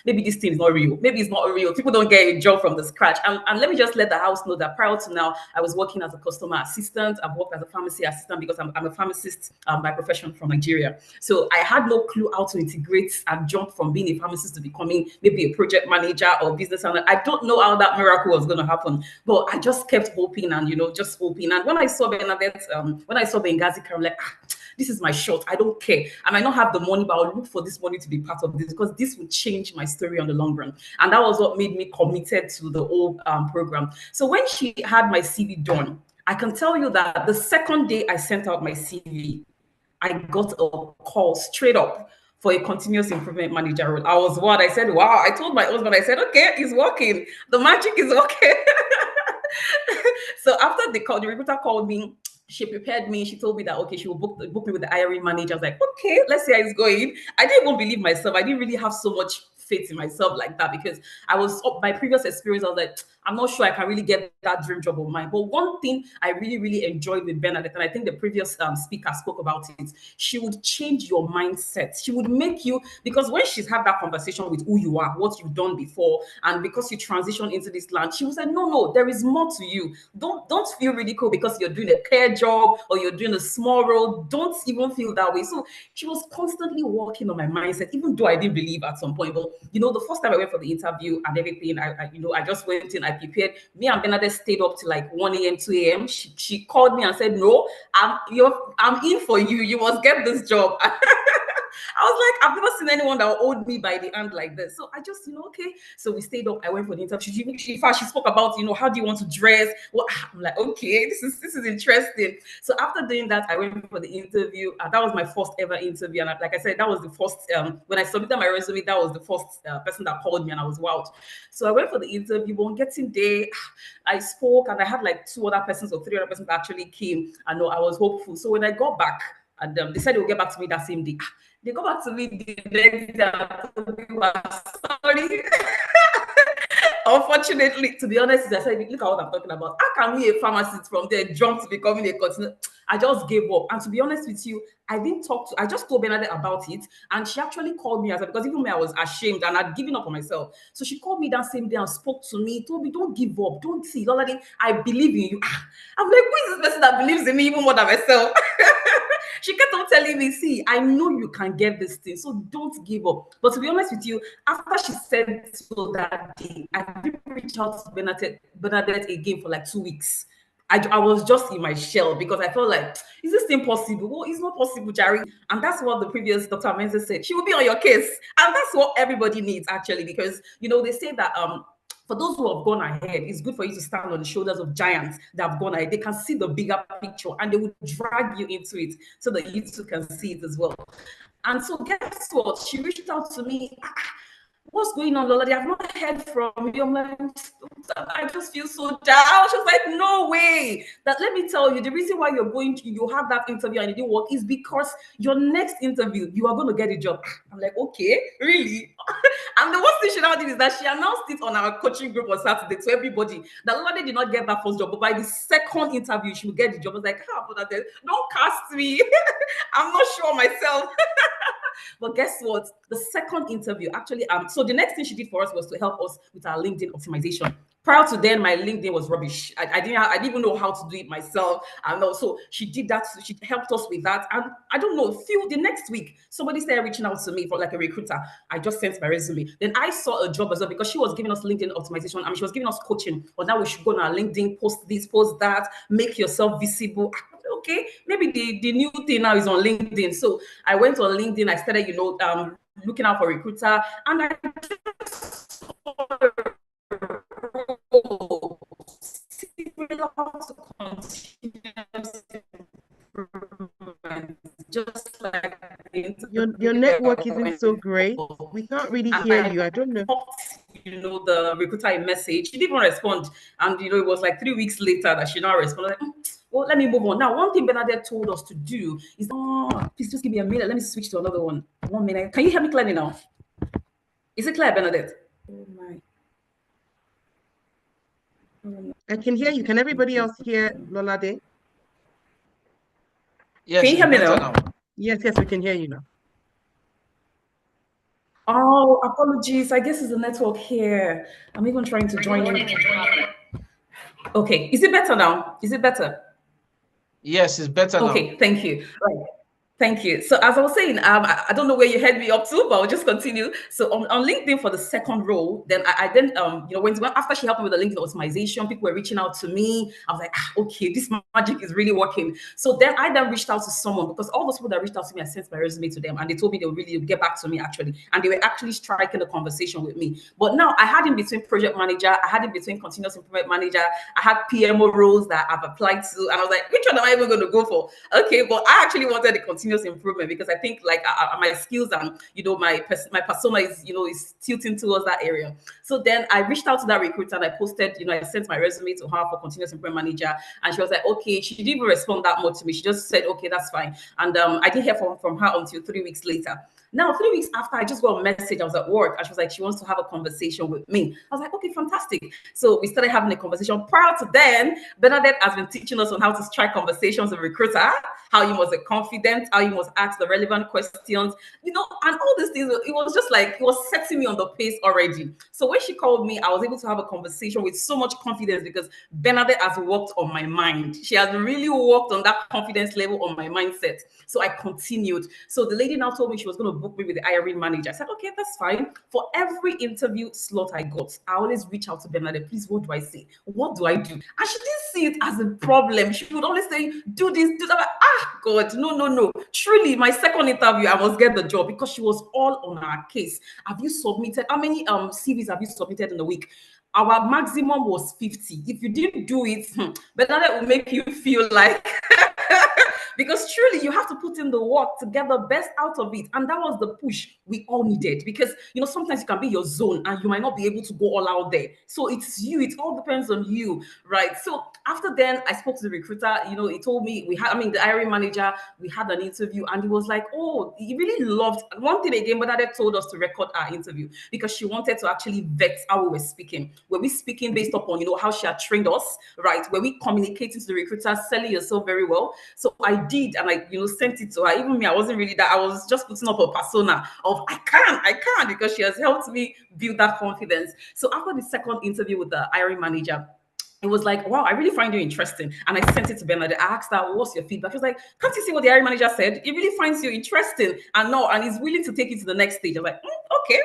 maybe this thing is not real. Maybe it's not real. People don't get a job from the scratch. And let me just let the house know that prior to now, I was working as a customer assistant. I've worked as a pharmacy assistant because I'm a pharmacist by profession from Nigeria. So I had no clue how to integrate and jump from being a pharmacist to becoming maybe a project manager or business analyst. I don't know how that miracle was going to happen, but I just kept hoping and, just hoping. And when I saw Bernadette, when I saw Benghazi, I'm like, this is my shot. I don't care. I might not have the money, but I'll look for this money to be part of this because this will change my story on the long run. And that was what made me committed to the whole program. So when she had my CV done, I can tell you that the second day I sent out my CV, I got a call straight up for a continuous improvement manager role. I was what? I said, wow. I told my husband, I said, okay, it's working. The magic is working. So after the call, the recruiter called me. She prepared me. She told me that, okay, she will book me with the hiring manager. I was like, okay, let's see how it's going. I didn't even believe myself. I didn't really have so much faith in myself like that because my previous experience, I was like, I'm not sure I can really get that dream job of mine. But one thing I really, really enjoyed with Bernadette, and I think the previous speaker spoke about it, she would change your mindset. She would make you, because when she's had that conversation with who you are, what you've done before, and because you transition into this land, she was like, no, there is more to you. Don't feel ridiculed because you're doing a care job or you're doing a small role. Don't even feel that way. So she was constantly working on my mindset, even though I didn't believe at some point. But the first time I went for the interview and everything, I just went in, I prepared. Me and Bernadette stayed up to like 1 a.m., 2 a.m. She called me and said, no, I'm in for you. You must get this job. I was like, I've never seen anyone that will hold me by the hand like this. So I just, okay. So we stayed up. I went for the interview. She spoke about, how do you want to dress? Well, I'm like, okay, this is interesting. So after doing that, I went for the interview. That was my first ever interview. And like I said, that was the first, when I submitted my resume, that was the first person that called me and I was wowed. So I went for the interview. But on getting there, I spoke and I had like 2 other persons or 3 other persons that actually came. I know I was hopeful. So when I got back, and they said they would get back to me that same day. They go back to me the next day and told me, sorry. Unfortunately, to be honest, I said, look at what I'm talking about. How can we, a pharmacist, from there jump to becoming a continuous? I just gave up. And to be honest with you, I just told Bernadette about it. And she actually called me because even me, I was ashamed and I'd given up on myself. So she called me that same day and spoke to me, told me, don't give up. Don't see, Lolade, I believe in you. I'm like, who is this person that believes in me even more than myself? She kept on telling me, see, I know you can get this thing, so don't give up. But to be honest with you, after she said so that day, I didn't reach out to Bernadette again for like 2 weeks. I was just in my shell because I felt like, is this thing possible? Well, it's not possible, Jerry. And that's what the previous Dr. Menzies said. She will be on your case. And that's what everybody needs, actually, because, they say that for those who have gone ahead, it's good for you to stand on the shoulders of giants that have gone ahead. They can see the bigger picture and they will drag you into it so that you too can see it as well. And so guess what? She reached out to me. what's going on, Lola? They have not heard from you. I'm like, I just feel so down. She was like, no way. That let me tell you, the reason why you have that interview and it didn't work is because your next interview, you are going to get a job. I'm like, okay, really? And the worst thing she now did is that she announced it on our coaching group on Saturday to everybody that Lola did not get that first job, but by the second interview, she will get the job. I was like, but don't cast me. I'm not sure myself. But guess what? The second interview, actually, so the next thing she did for us was to help us with our LinkedIn optimization. Prior to then, my LinkedIn was rubbish. I didn't even know how to do it myself. And also, she did that. She helped us with that. And I don't know, the next week, somebody started reaching out to me for like a recruiter. I just sent my resume. Then I saw a job as well because she was giving us LinkedIn optimization. I mean, she was giving us coaching. But now we should go on our LinkedIn, post this, post that, make yourself visible. Okay, maybe the new thing now is on LinkedIn. So I went on LinkedIn. I started, looking out for recruiter, and I just like your network isn't so great. We can't really hear you. I don't know. The recruiter a message. She didn't respond, and it was like 3 weeks later that she now responded. Like, well, let me move on. Now, one thing Bernadette told us to do is, please just give me a minute. Let me switch to another one. 1 minute. Can you hear me clearly now? Is it clear, Bernadette? Oh my. I can hear you. Can everybody else hear Lolade? Yes, can you hear me now? Yes, we can hear you now. Oh, apologies. I guess it's the network here. I'm even trying to join in. Okay. Is it better now? Is it better? Yes, it's better now. Okay, thank you. Right. Thank you. So as I was saying, I don't know where you had me up to, but I'll just continue. So on LinkedIn for the second role, then I then when after she helped me with the LinkedIn optimization, people were reaching out to me. I was like, okay, this magic is really working. So then I reached out to someone because all those people that reached out to me, I sent my resume to them, and they told me they would really get back to me actually, and they were actually striking a conversation with me. But now I had in between project manager, I had in between continuous improvement manager, I had PMO roles that I've applied to, and I was like, which one am I even going to go for? Okay, but I actually wanted the continuous improvement because I think like my skills and my persona is is tilting towards that area. So then I reached out to that recruiter and I posted, I sent my resume to her for continuous improvement manager, and she was like, okay. She didn't even respond that much to me. She just said, okay, that's fine. And I didn't hear from her until 3 weeks later. Now, 3 weeks after, I just got a message. I was at work, and she was like, she wants to have a conversation with me. I was like, okay, fantastic. So we started having a conversation. Prior to then, Bernadette has been teaching us on how to strike conversations with recruiter, how you must be confident, how you must ask the relevant questions, and all these things. It was just like, it was setting me on the pace already. So when she called me, I was able to have a conversation with so much confidence because Bernadette has worked on my mind. She has really worked on that confidence level on my mindset. So I continued. So the lady now told me she was going to book me with the hiring manager. I said, okay, that's fine. For every interview slot I got, I always reach out to Bernadette. Please, what do I say? What do I do? And she didn't see it as a problem. She would always say, do this, do that. God, no. Truly, my second interview, I must get the job because she was all on our case. Have you submitted? How many CVs have you submitted in a week? Our maximum was 50. If you didn't do it, Bernadette will make you feel like because truly you have to put in the work to get the best out of it. And that was the push we all needed because, sometimes you can be your zone and you might not be able to go all out there. So it's you, it all depends on you, right? So after then, I spoke to the recruiter, he told me the hiring manager, we had an interview and he was like, oh, he really loved one thing again, but that told us to record our interview because she wanted to actually vet how we were speaking. Were we speaking based upon, how she had trained us, right? Were we communicating to the recruiter, selling yourself very well? So I did, and I, sent it to her. Even me, I wasn't really that. I was just putting up a persona of I can, because she has helped me build that confidence. So after the second interview with the hiring manager, it was like, wow, I really find you interesting. And I sent it to Bernadette. I asked her, what's your feedback? She was like, can't you see what the hiring manager said? He really finds you interesting and he's willing to take you to the next stage. I was like, okay.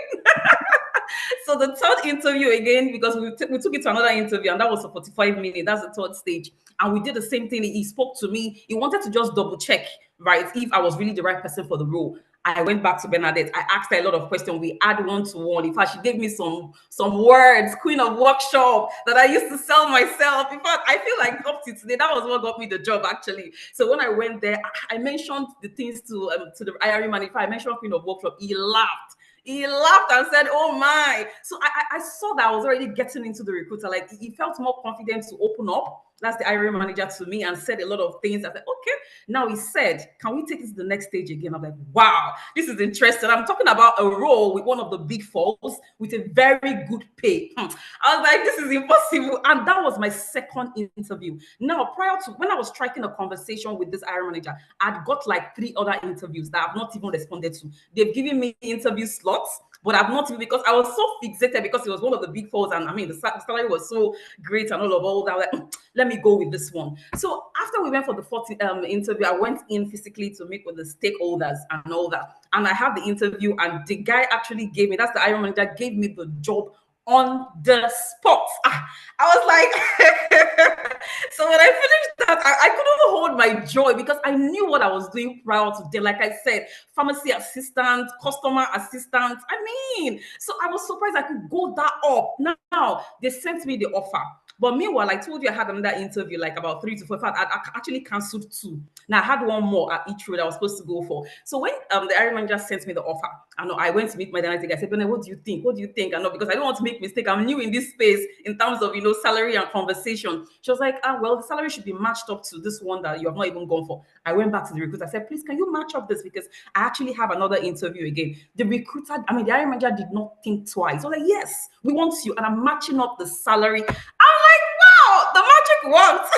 So the third interview again, because we took it to another interview, and that was for 45 minutes. That's the third stage. And we did the same thing. He spoke to me. He wanted to just double check, right, if I was really the right person for the role. I went back to Bernadette. I asked her a lot of questions. We had one-to-one. In fact, she gave me some words, queen of workshop, that I used to sell myself. In fact, I feel like up to today, that was what got me the job, actually. So when I went there, I mentioned the things to the hiring manager. I mentioned queen of workshop. He laughed. He laughed and said, "Oh my!" So I saw that I was already getting into the recruiter. Like he felt more confident to open up. That's the hiring manager to me, and said a lot of things. I said, "Okay." Now he said, "Can we take it to the next stage again?" I'm like, "Wow, this is interesting." I'm talking about a role with one of the big fours with a very good pay. I was like, "This is impossible," and that was my second interview. Now, prior to when I was striking a conversation with this hiring manager, I'd got like 3 other interviews that I've not even responded to. They've given me interview slots, but I've not even, because I was so fixated because it was one of the big fours, and I mean the salary was so great and all that. Like, let me go with this one. So after we went for the fourth interview, I went in physically to meet with the stakeholders and all that. And I had the interview, and the guy actually gave me, that's the hiring manager, gave me the job on the spot. I was like, so when I finished that, I couldn't hold my joy because I knew what I was doing prior to day. Like I said, pharmacy assistant, customer assistant. I mean, so I was surprised I could go that up. Now they sent me the offer. But meanwhile, I told you I had another interview, like about 3 to 4. In fact, I actually canceled 2. Now I had one more at each road I was supposed to go for. So when the hiring manager sent me the offer, I went to meet my dynamic. I said, "Bene, what do you think? What do you think?" I know, because I don't want to make mistake. I'm new in this space in terms of salary and conversation. She was like, well, the salary should be matched up to this one that you have not even gone for. I went back to the recruiter. I said, "Please, can you match up this? Because I actually have another interview again." The recruiter, the hiring manager did not think twice. I was like, "Yes, we want you." And I'm matching up the salary. I'm like, wow, the magic worked.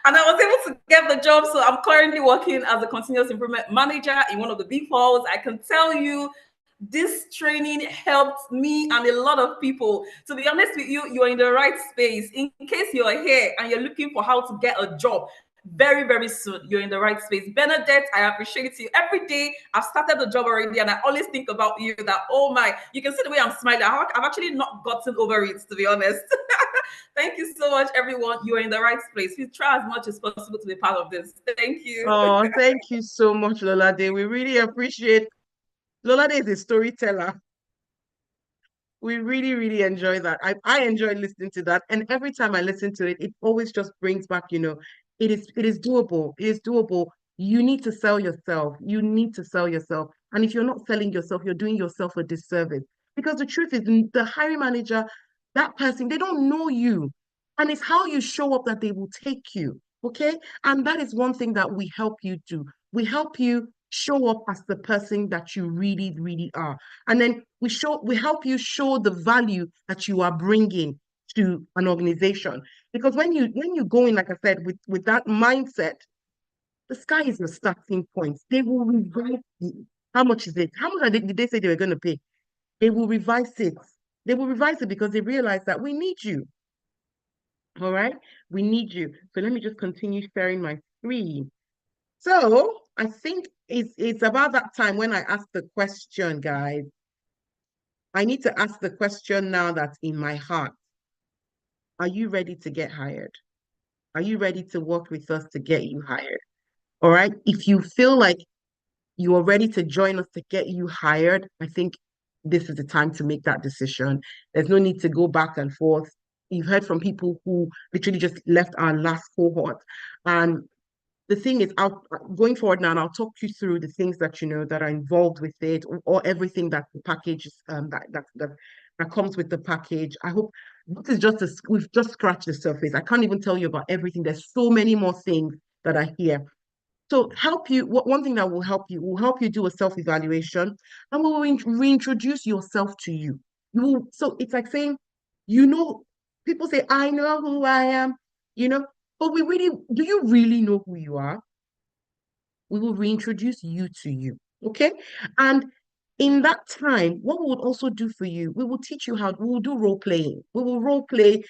And I was able to get the job. So I'm currently working as a continuous improvement manager in one of the big fours. I can tell you, this training helped me and a lot of people. To be honest with you, you're in the right space. In case you're here and you're looking for how to get a job, very, very soon, you're in the right space. Bernadette, I appreciate you. Every day, I've started the job already, and I always think about you, that, oh my, you can see the way I'm smiling. I've actually not gotten over it, to be honest. Thank you so much, everyone. You are in the right place. Please try as much as possible to be part of this. Thank you. Oh, thank you so much, Lolade. We really appreciate. Lolade is a storyteller. We really, really enjoy that. I enjoy listening to that. And every time I listen to it, it always just brings back, it is doable. It is doable. You need to sell yourself. You need to sell yourself. And if you're not selling yourself, you're doing yourself a disservice. Because the truth is, the hiring manager, that person, they don't know you. And it's how you show up that they will take you. Okay. And that is one thing that we help you do. We help you show up as the person that you really, really are. And then we help you show the value that you are bringing to an organization. Because when you go in, like I said, with that mindset, the sky is the starting point. They will revise you. How much is it? How much did they say they were going to pay? They will revise it. They will revise it because they realize that we need you. All right? We need you. So let me just continue sharing my screen. So I think it's about that time when I ask the question, guys. I need to ask the question now that's in my heart. Are you ready to get hired? Are you ready to work with us to get you hired? All right. If you feel like you are ready to join us to get you hired, I think this is the time to make that decision. There's no need to go back and forth. You've heard from people who literally just left our last cohort. And the thing is, going forward now, and I'll talk you through the things that that are involved with it, or everything that the package that comes with the package. I hope this is we've just scratched the surface. I can't even tell you about everything. There's so many more things that are here. So help you. One thing that will help you do a self-evaluation, and we will reintroduce yourself to you. So it's like saying, people say, "I know who I am," but do you really know who you are? We will reintroduce you to you, okay? And in that time, what we will also do for you, we will teach you we will do role playing. We will role play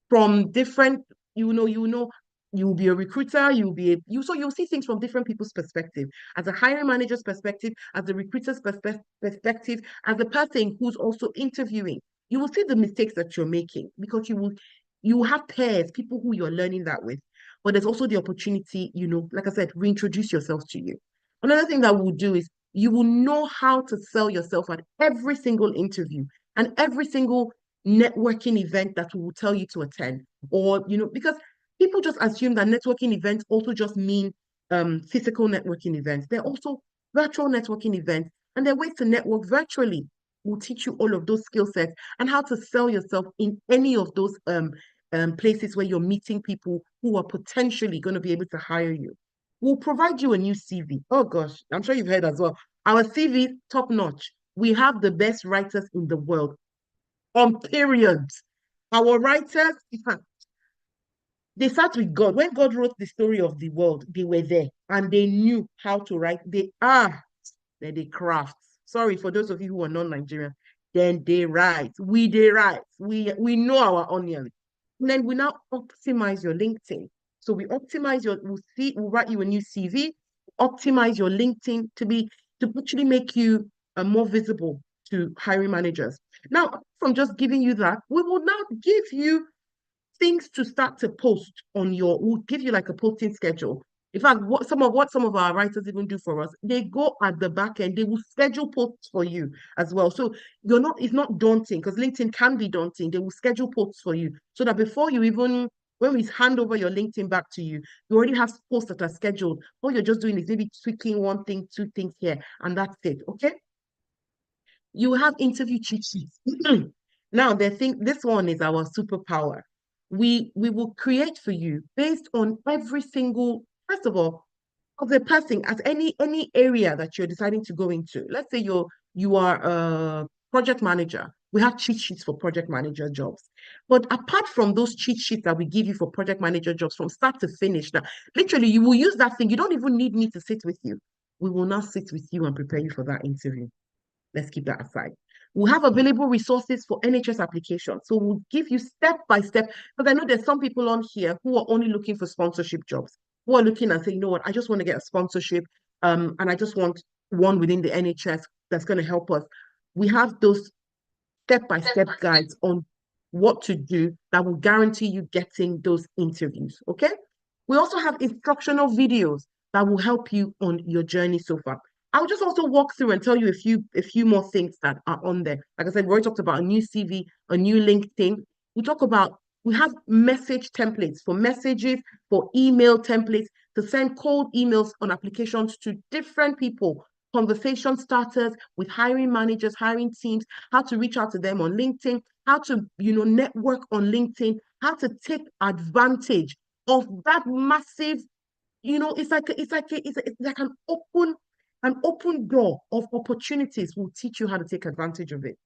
from different, you will be a recruiter, so you'll see things from different people's perspective, as a hiring manager's perspective, as the recruiter's perspective, as the person who's also interviewing. You will see the mistakes that you're making because you will have peers, people who you're learning that with. But there's also the opportunity, like I said, reintroduce yourself to you. Another thing that we'll do is you will know how to sell yourself at every single interview and every single networking event that we will tell you to attend. Or, because people just assume that networking events also just mean physical networking events. They're also virtual networking events. And there are ways to network virtually. We'll teach you all of those skill sets and how to sell yourself in any of those places where you're meeting people who are potentially going to be able to hire you. We'll provide you a new CV. Oh gosh, I'm sure you've heard as well. Our CV, top notch. We have the best writers in the world. On period. Our writers, they start with God. When God wrote the story of the world, they were there and they knew how to write. Then they craft. Sorry for those of you who are non-Nigerian. Then they write. They write. We know our onion. And then we now optimize your LinkedIn. So we optimize we'll write you a new CV, optimize your LinkedIn to actually make you more visible to hiring managers. Now, from just giving you that, we will now give you things to start to post we'll give you like a posting schedule. In fact, what some of our writers even do for us, they go at the back end, they will schedule posts for you as well. So it's not daunting because LinkedIn can be daunting. They will schedule posts for you so that before you even, when we hand over your LinkedIn back to you, you already have posts that are scheduled. All you're just doing is maybe tweaking one thing, two things here, and that's it. Okay. You have interview cheat sheets. Now they think this one is our superpower. We will create for you based on every single, first of all, of the person at any area that you're deciding to go into. Let's say you are a project manager. We have cheat sheets for project manager jobs. But apart from those cheat sheets that we give you for project manager jobs from start to finish, now literally you will use that thing. You don't even need me to sit with you. We will now sit with you and prepare you for that interview. Let's keep that aside. We'll have available resources for NHS applications. So we'll give you step by step, because I know there's some people on here who are only looking for sponsorship jobs, who are looking and saying, you know what, I just want to get a sponsorship and I just want one within the NHS that's going to help us. We have those step-by-step guides on what to do that will guarantee you getting those interviews, okay? We also have instructional videos that will help you on your journey so far. I'll just also walk through and tell you a few more things that are on there. Like I said, we already talked about a new CV, a new LinkedIn. We have message templates for messages, for email templates to send cold emails on applications to different people, conversation starters with hiring managers, hiring teams, how to reach out to them on LinkedIn, how to, network on LinkedIn, how to take advantage of that massive, it's like an open door of opportunities. Will teach you how to take advantage of it.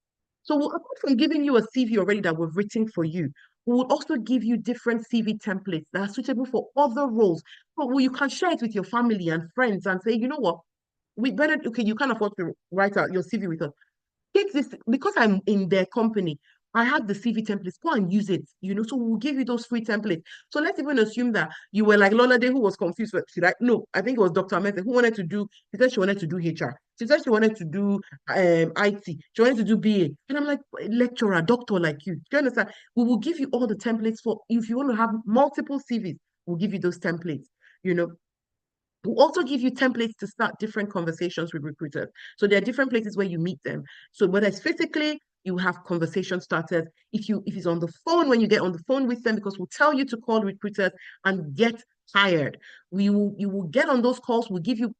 So apart from giving you a CV already that we've written for you, we will also give you different CV templates that are suitable for other roles. But you can share it with your family and friends and say, you know what, you can't afford to write out your CV with us. Take this, because I'm in their company, I have the CV templates, go and use it, so we'll give you those free templates. So let's even assume that you were like Lolade, who was confused. No, I think it was Dr. Mete who wanted to do, she said she wanted to do HR. She said she wanted to do IT. She wanted to do BA. And I'm like, lecturer, doctor like you. Do you understand? We will give you all the templates for, if you want to have multiple CVs, we'll give you those templates, We'll also give you templates to start different conversations with recruiters. So there are different places where you meet them. So whether it's physically, you have conversation starters. If it's on the phone, when you get on the phone with them, because we'll tell you to call recruiters and get hired. You will get on those calls. We'll give you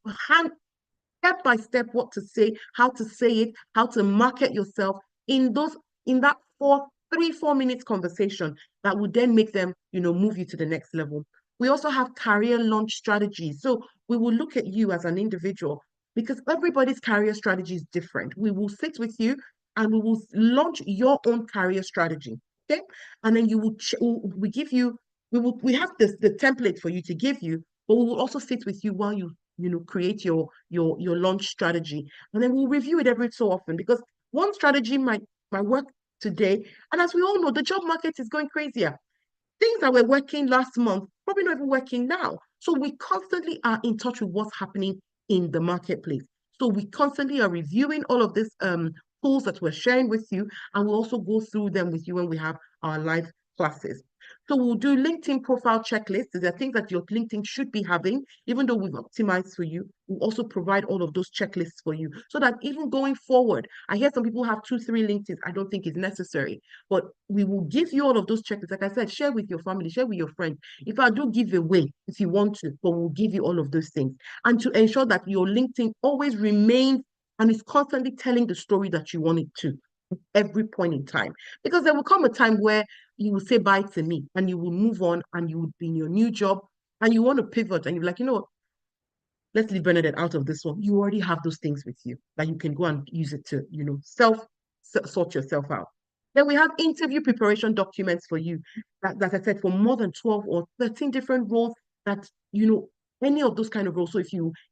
step by step what to say, how to say it, how to market yourself in that 3-4 minutes conversation that would then make them, move you to the next level. We also have career launch strategies. So we will look at you as an individual because everybody's career strategy is different. We will sit with you and we will launch your own career strategy. Okay. And then we have the template for you to give you, but we will also sit with you while you create your launch strategy. And then we'll review it every so often because one strategy might work today. And as we all know, the job market is going crazier. Things that were working last month, probably not even working now. So we constantly are in touch with what's happening in the marketplace. So we constantly are reviewing all of these tools that we're sharing with you, and we'll also go through them with you when we have our live classes. So we'll do LinkedIn profile checklists. There are things that your LinkedIn should be having, even though we've optimized for you. We'll also provide all of those checklists for you so that even going forward, I hear some people have 2-3 LinkedIns. I don't think it's necessary, but we will give you all of those checklists. Like I said, share with your family, share with your friends. If I do give away, if you want to, but we'll give you all of those things. And to ensure that your LinkedIn always remains and it's constantly telling the story that you want it to at every point in time. Because there will come a time where you will say bye to me and you will move on and you will be in your new job and you want to pivot and you're like, you know what, let's leave Bernadette out of this one. You already have those things with you that you can go and use it to, sort yourself out. Then we have interview preparation documents for you. That I said, for more than 12 or 13 different roles that, any of those kind of roles. So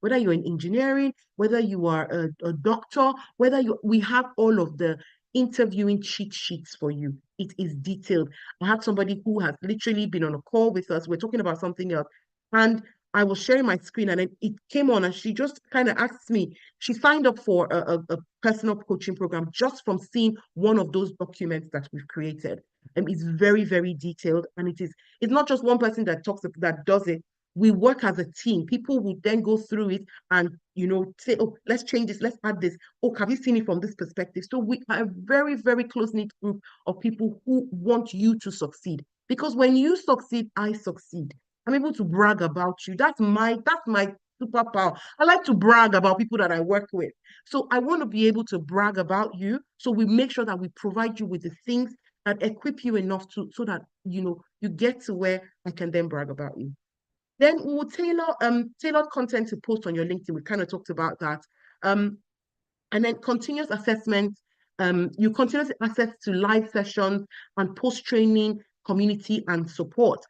whether you're in engineering, whether you are a doctor, we have all of the interviewing cheat sheets for you. It is detailed. I had somebody who has literally been on a call with us. We're talking about something else. And I was sharing my screen and it came on and she just kind of asked me, she signed up for a personal coaching program just from seeing one of those documents that we've created. And it's very, very detailed. And it's not just one person that does it. We work as a team. People will then go through it and, say, oh, let's change this, let's add this. Oh, have you seen it from this perspective? So we are a very, very close-knit group of people who want you to succeed. Because when you succeed, I succeed. I'm able to brag about you. That's my superpower. I like to brag about people that I work with. So I want to be able to brag about you. So we make sure that we provide you with the things that equip you enough so that, you get to where I can then brag about you. Then we will tailored content to post on your LinkedIn. We kind of talked about that. And then continuous assessment. You continuous access to live sessions and post-training, community and support.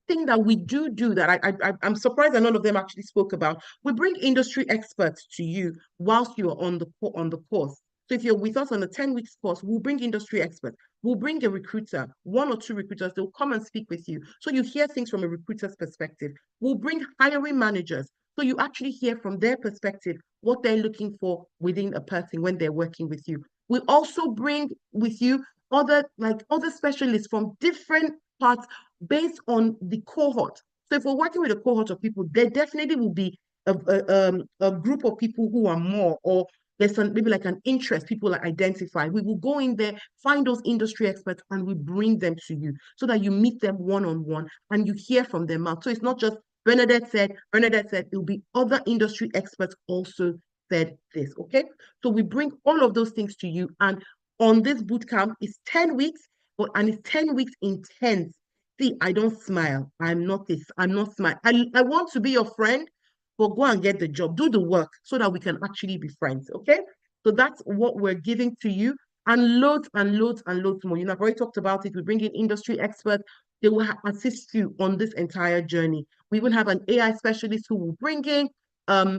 Thing that we do that I'm surprised that none of them actually spoke about. We bring industry experts to you whilst you are on the course. So if you're with us on a 10 weeks course, we'll bring industry experts. We'll bring a recruiter, 1 or 2 recruiters. They'll come and speak with you. So you hear things from a recruiter's perspective. We'll bring hiring managers. So you actually hear from their perspective what they're looking for within a person when they're working with you. We also bring with you other specialists from different parts based on the cohort. So if we're working with a cohort of people, there definitely will be a group of people who are more, or there's maybe like an interest people identify. We will go in there, find those industry experts, and we bring them to you so that you meet them one-on-one and you hear from their mouth. So it's not just Bernadette said, it will be other industry experts also said this, okay? So we bring all of those things to you. And on this bootcamp, it's 10 weeks, and it's 10 weeks intense. See, I don't smile. I'm not smile. I want to be your friend, but go and get the job. Do the work so that we can actually be friends, okay? So that's what we're giving to you, and loads and loads and loads more. I've already talked about it. We bring in industry experts. They will assist you on this entire journey. We will have an AI specialist who will bring in.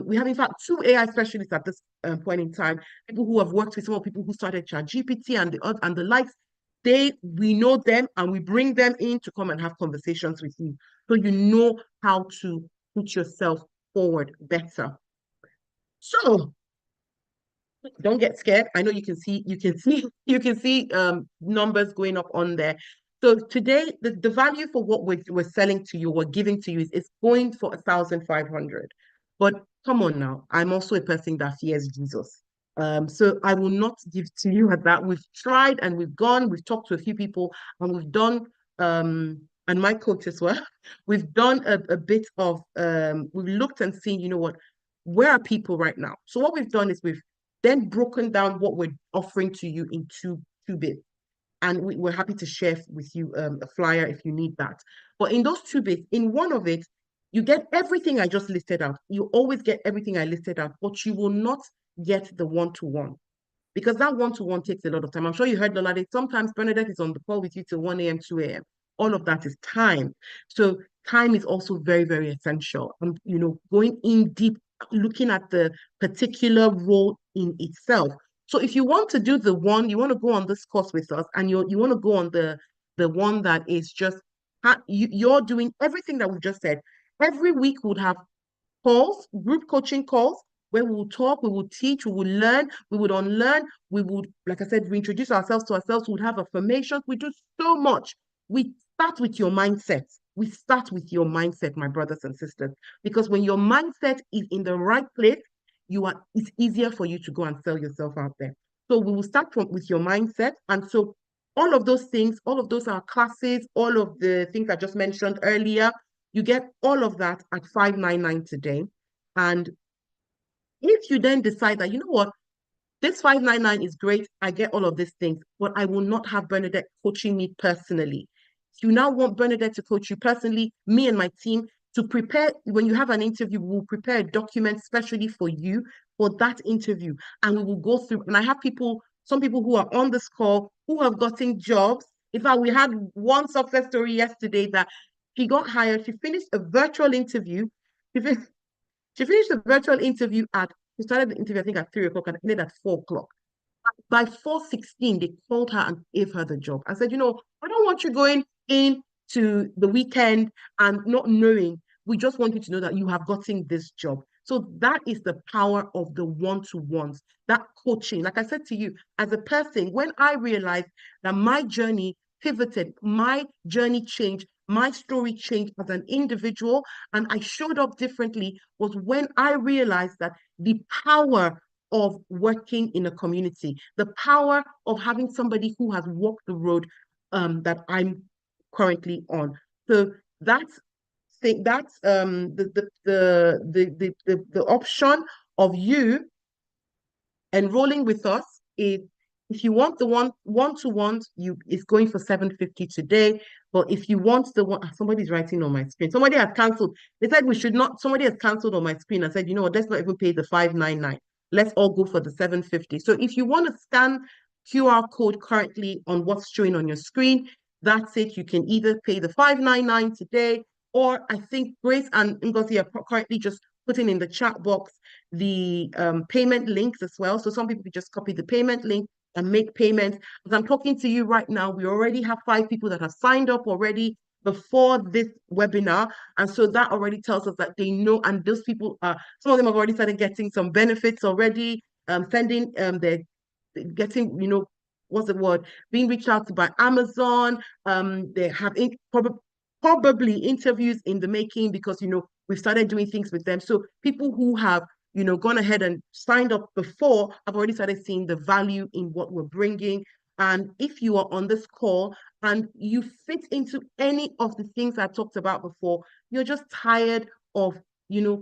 We have, in fact, 2 AI specialists at this point in time. People who have worked with some of people who started ChatGPT and the likes. We know them and we bring them in to come and have conversations with you, so you know how to put yourself forward better. So don't get scared. I know you can see numbers going up on there. So today, the value for what we're selling to you, we're giving to you is going for 1,500. But come on now, I'm also a person that fears Jesus. So I will not give to you at that. We've tried and we've talked to a few people, and we've done, and my coach as well, we've done a bit of, we've looked and seen, where are people right now? So what we've done is we've then broken down what we're offering to you in two bits. And we're happy to share with you a flyer if you need that. But in those 2 bits, in one of it, you get everything I just listed out. You always get everything I listed out, but you will not get the one-to-one, because that one-to-one takes a lot of time. I'm sure you heard Lola, sometimes Bernadette is on the call with you till 1 a.m., 2 a.m. All of that is time. So time is also very, very essential. And, going in deep, looking at the particular role in itself. So if you want to do you want to go on this course with us, and you want to go on the one that is just, you're doing everything that we've just said. Every week we'll have calls, group coaching calls, where we will talk, we will teach, we will learn, we would unlearn, we would, like I said, reintroduce ourselves to ourselves, we would have affirmations. We do so much. We start with your mindset. We start with your mindset, my brothers and sisters, because when your mindset is in the right place, it's easier for you to go and sell yourself out there. So we will start with your mindset. And so all of those things, all of those are classes, all of the things I just mentioned earlier, you get all of that at $599 today. And if you then decide that, you know what, this 599 is great. I get all of these things, but I will not have Bernadette coaching me personally. If you now want Bernadette to coach you personally, me and my team, to prepare, when you have an interview, we'll prepare a document specially for you for that interview. And we will go through, and I have people, some people who are on this call who have gotten jobs. In fact, we had one success story yesterday that she got hired. She finished a virtual interview. She finished the virtual interview she started the interview, I think, at 3 o'clock and ended at 4 o'clock. By 4:16, they called her and gave her the job. I said, I don't want you going into the weekend and not knowing. We just want you to know that you have gotten this job. So that is the power of the one-to-ones, that coaching. Like I said to you, as a person, when I realized that my journey pivoted, my journey changed, my story changed as an individual, and I showed up differently, was when I realized that the power of working in a community, the power of having somebody who has walked the road that I'm currently on. So that's the option of you enrolling with us is, if you want the one-to-ones, it's going for $750 today. But if you want the one, somebody's writing on my screen. Somebody has canceled. They said we should not. Somebody has canceled on my screen and said, what, let's not even pay the $599. Let's all go for the $750. So if you want to scan QR code currently on what's showing on your screen, that's it. You can either pay the $599 today, or I think Grace and Ngozi are currently just putting in the chat box the payment links as well. So some people just copy the payment link and make payments. As I'm talking to you right now, we already have 5 people that have signed up already before this webinar. And so that already tells us that they know, and those people some of them have already started getting some benefits already, sending they're getting, what's the word, being reached out to by Amazon. They have probably interviews in the making, because we've started doing things with them. So people who have gone ahead and signed up before, I've already started seeing the value in what we're bringing. And if you are on this call and you fit into any of the things I talked about before, you're just tired of,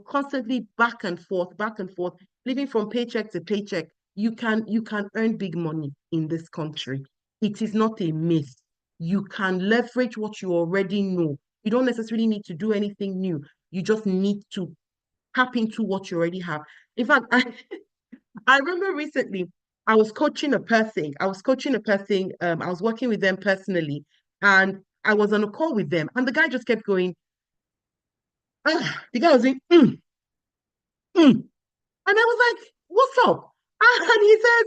constantly back and forth, living from paycheck to paycheck, you can earn big money in this country. It is not a myth. You can leverage what you already know. You don't necessarily need to do anything new. You just need to tap into what you already have. In fact, I remember recently I was coaching a person. I was working with them personally, and I was on a call with them, and the guy just kept going. The guy was saying, and I was like, "What's up?" And he says,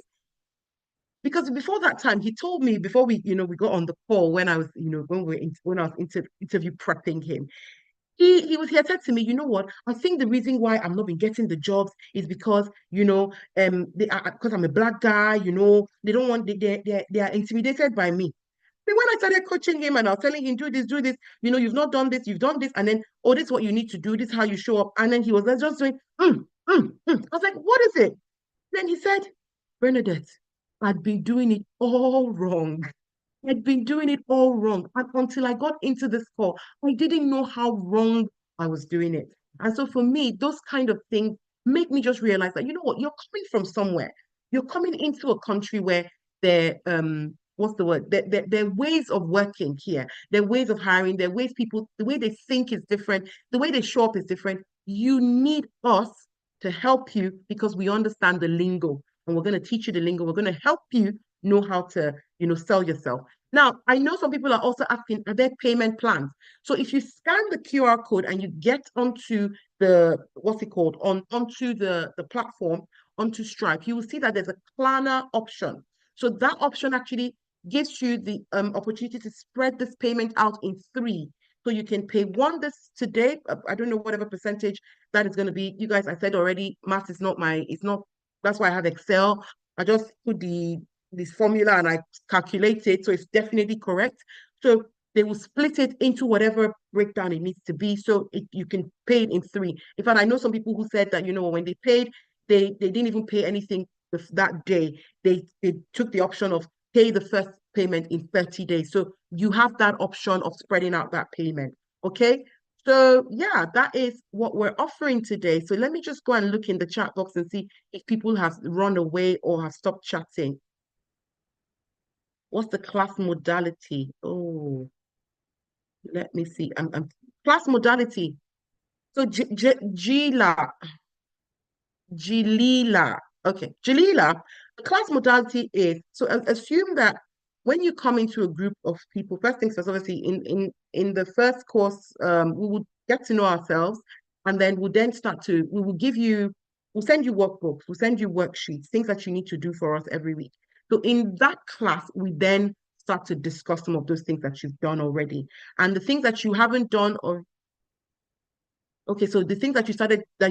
because before that time, he told me, before we got on the call, when I was, when I was interview prepping him, he said to me, you know what? I think the reason why I'm not been getting the jobs is because, because I'm a black guy, they don't want, they are intimidated by me. But when I started coaching him and I was telling him, do this, you've not done this, you've done this, and then, oh, this is what you need to do, this is how you show up. And then he was just doing, I was like, what is it? Then he said, Bernadette, I'd been doing it all wrong. I'd been doing it all wrong. And until I got into this call, I didn't know how wrong I was doing it. And so for me, those kind of things make me just realize that, you know what, you're coming from somewhere. You're coming into a country where there, what's the word? There are ways of working here. There are ways of hiring. There are ways the way they think is different. The way they show up is different. You need us to help you, because we understand the lingo, and we're going to teach you the lingo. We're going to help you know how to, sell yourself. Now, I know some people are also asking, are there payment plans? So if you scan the QR code and you get onto the, onto the platform, onto Stripe, you will see that there's a Klarna option. So that option actually gives you the opportunity to spread this payment out in 3. So you can pay one this today. I don't know whatever percentage that is going to be. You guys, I said already, math is not that's why I have Excel. I just put this formula and I calculate it. So it's definitely correct. So they will split it into whatever breakdown it needs to be. So you can pay it in 3. In fact, I know some people who said that, when they paid, they didn't even pay anything that day. They took the option of pay the first payment in 30 days. So you have that option of spreading out that payment. Okay. So yeah, that is what we're offering today. So let me just go and look in the chat box and see if people have run away or have stopped chatting. What's the class modality? Oh, let me see. Class modality. So Gila. Okay, Jalila, the class modality is, so assume that when you come into a group of people, first things first, obviously in the first course, we would get to know ourselves, and then we will give you, we'll send you workbooks, we'll send you worksheets, things that you need to do for us every week. So in that class, we then start to discuss some of those things that you've done already. And the things that you haven't done or okay, so the things that you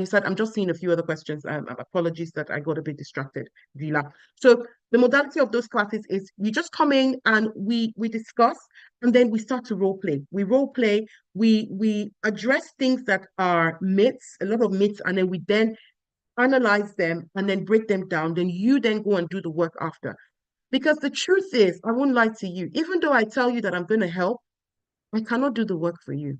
said, I'm just seeing a few other questions. Apologies that I got a bit distracted, Vila. So the modality of those classes is you just come in and we discuss, and then we start to role play. We role play, we address things that are myths, a lot of myths, and then we then analyze them and then break them down. Then you then go and do the work after. Because the truth is, I won't lie to you, even though I tell you that I'm going to help, I cannot do the work for you.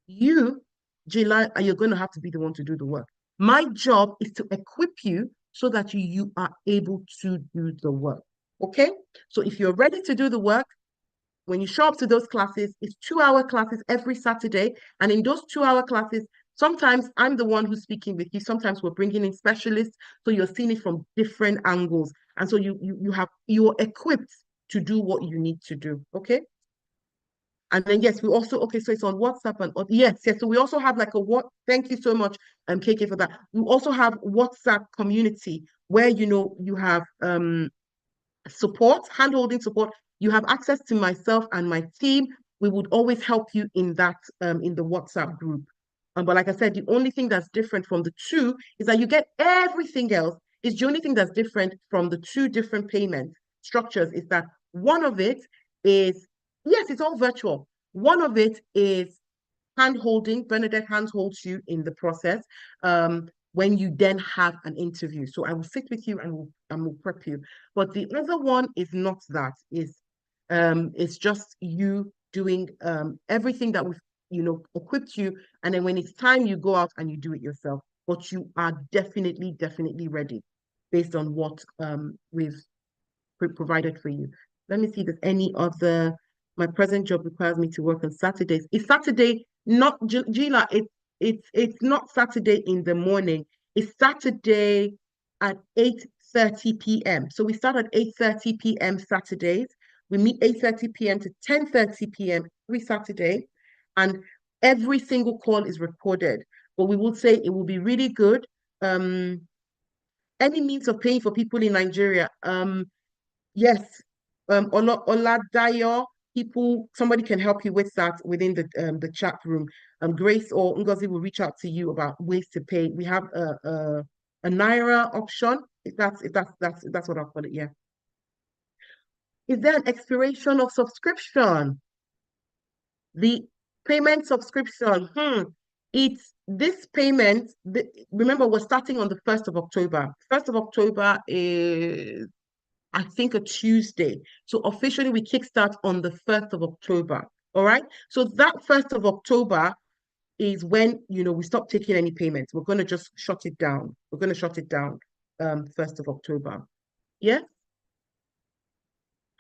You, Jayla, you're going to have to be the one to do the work. My job is to equip you so that you are able to do the work. Okay? So if you're ready to do the work, when you show up to those classes, it's 2-hour classes every Saturday. And in those 2-hour classes, sometimes I'm the one who's speaking with you. Sometimes we're bringing in specialists. So you're seeing it from different angles. And so you're equipped to do what you need to do. Okay? And then yes, we also so it's on WhatsApp and yes. So we also have like thank you so much, KK, for that. We also have WhatsApp community where you have support, hand-holding support. You have access to myself and my team. We would always help you in that in the WhatsApp group. But like I said, the only thing that's different from the two is that you get everything else. It's the only thing that's different from the two different payment structures is that one of it is, yes, it's all virtual. One of it is hand-holding. Bernadette hand-holds you in the process when you then have an interview. So I will sit with you and we'll prep you. But the other one is not that. It's just you doing everything that we've equipped you, and then when it's time, you go out and you do it yourself. But you are definitely ready based on what we've provided for you. Let me see if there's any other. My present job requires me to work on Saturdays. It's Saturday, not Gila. It's not Saturday in the morning. It's Saturday at 8:30 p.m. So we start at 8:30 p.m. Saturdays. We meet 8:30 p.m. to 10:30 p.m. every Saturday, and every single call is recorded. But we will say it will be really good. Any means of paying for people in Nigeria. Yes, Oladayo, somebody can help you with that within the chat room. Grace or Ngozi will reach out to you about ways to pay. We have a Naira option, if that's what I'll call it, yeah. Is there an expiration of subscription? The payment subscription, it's this payment, remember we're starting on the 1st of October. 1st of October is, I think, a Tuesday. So officially we kickstart on the 1st of October. All right. So that 1st of October is when, we stop taking any payments. We're going to just shut it down. We're going to shut it down 1st of October. Yeah.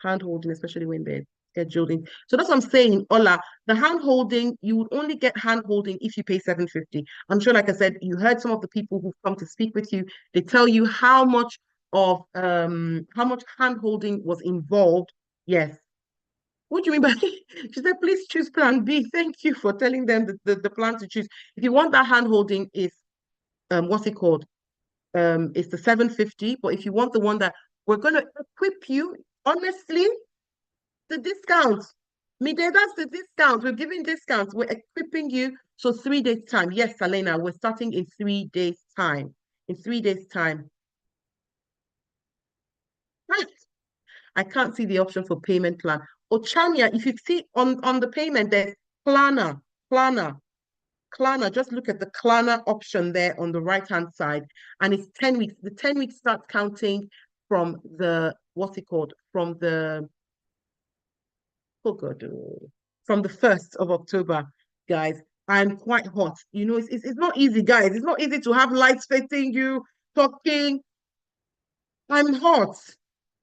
Hand holding, especially when they're scheduled in. So that's what I'm saying, Ola. The hand holding, you would only get hand holding if you pay $750. I'm sure, like I said, you heard some of the people who've come to speak with you. They tell you how much hand holding was involved. Yes. What do you mean by she said, please choose plan B. Thank you for telling them the plan to choose. If you want that hand holding, is what's it called? It's the $750. But if you want the one that we're gonna equip you, honestly, the discount. That's the discount. We're giving discounts. We're equipping you. So 3 days time. Yes, Salena, we're starting in 3 days time. In 3 days time. I can't see the option for payment plan. Ochania, if you see on the payment, there's Klarna. Just look at the Klarna option there on the right-hand side. And it's 10 weeks. The 10 weeks starts counting from the, what's it called? From the, from the 1st of October, guys. I'm quite hot. You know, it's not easy, guys. It's not easy to have lights facing you, talking. I'm hot.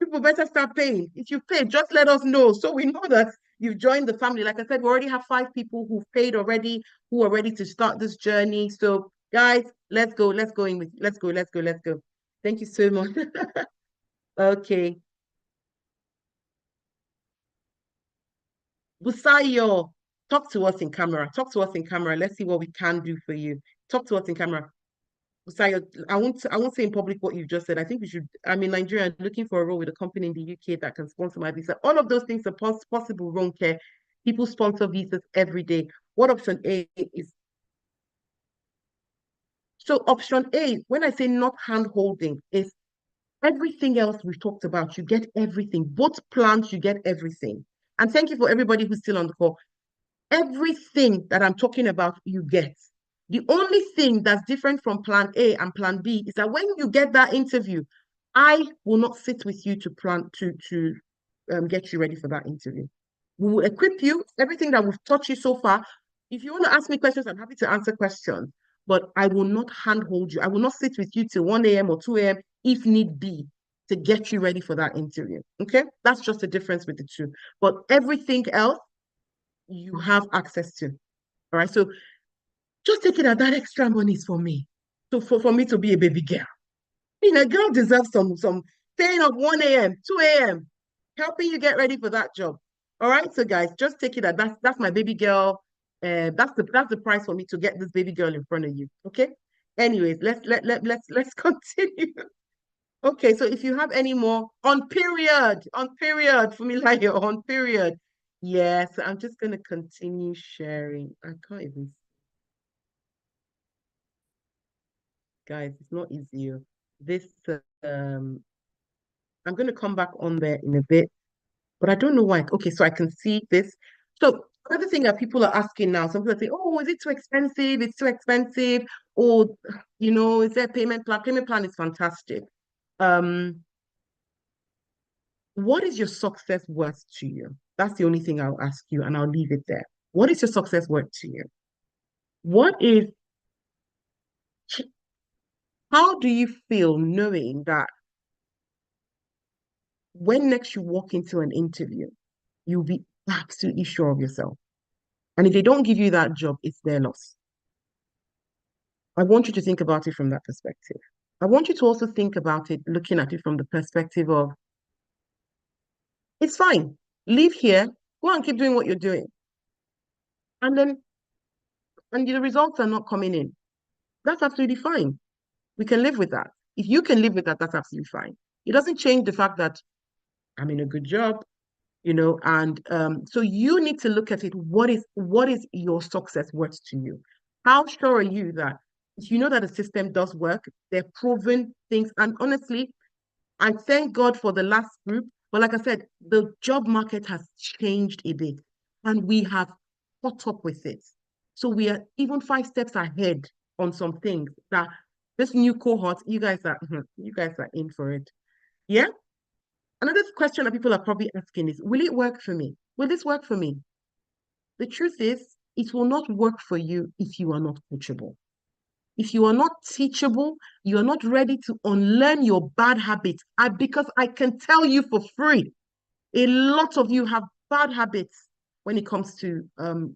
People better start paying. If you pay, just let us know so we know that you've joined the family. Like I said, we already have 5 people who've paid already, who are ready to start this journey. So, guys, let's go. Let's go in with. Let's go. Let's go. Let's go. Thank you so much. Okay. Busayo, talk to us in camera. Talk to us in camera. Let's see what we can do for you. Talk to us in camera. Busayo, I won't say in public what you just said. I think we should. I'm in Nigeria looking for a role with a company in the UK that can sponsor my visa. All of those things are possible, Ronke. People sponsor visas every day. What option A is? So option A, when I say not hand holding, is everything else we've talked about. You get everything. Both plans, you get everything. And thank you for everybody who's still on the call. Everything that I'm talking about, you get. The only thing that's different from plan A and plan B is that when you get that interview, I will not sit with you to plan to get you ready for that interview. We will equip you, everything that we've taught you so far. If you want to ask me questions, I'm happy to answer questions, but I will not handhold you. I will not sit with you till 1 a.m. or 2 a.m. if need be to get you ready for that interview. Okay? That's just the difference with the two. But everything else, you have access to. All right. So just take it that extra money is for me. So for me to be a baby girl. I mean, a girl deserves some staying up 1 a.m., 2 a.m., helping you get ready for that job. All right. So guys, just take it that's my baby girl. That's the price for me to get this baby girl in front of you. Okay. Anyways, let's continue. Okay, so if you have any more on period, for me, like on period. Yes, I'm just gonna continue sharing. I can't even, guys, it's not easy. This I'm gonna come back on there in a bit, but I don't know why. Okay, so I can see this. So another thing that people are asking now, some people say, oh, is it too expensive? It's too expensive, or is there a payment plan? Payment plan is fantastic. What is your success worth to you? That's the only thing I'll ask you, and I'll leave it there. What is your success worth to you? How do you feel knowing that when next you walk into an interview, you'll be absolutely sure of yourself? And if they don't give you that job, it's their loss. I want you to think about it from that perspective. I want you to also think about it, looking at it from the perspective of, it's fine. Leave here, go and keep doing what you're doing. And the results are not coming in. That's absolutely fine. We can live with that. If you can live with that, that's absolutely fine. It doesn't change the fact that I'm in a good job, and so you need to look at it. What is your success worth to you? How sure are you that if you know that the system does work, they're proven things? And honestly, I thank God for the last group. But like I said, the job market has changed a bit and we have caught up with it. So we are even 5 steps ahead on some things that this new cohort, you guys are in for it. Yeah. Another question that people are probably asking is, will it work for me? Will this work for me? The truth is, it will not work for you if you are not coachable. If you are not teachable, you are not ready to unlearn your bad habits. Because I can tell you for free, a lot of you have bad habits when it comes to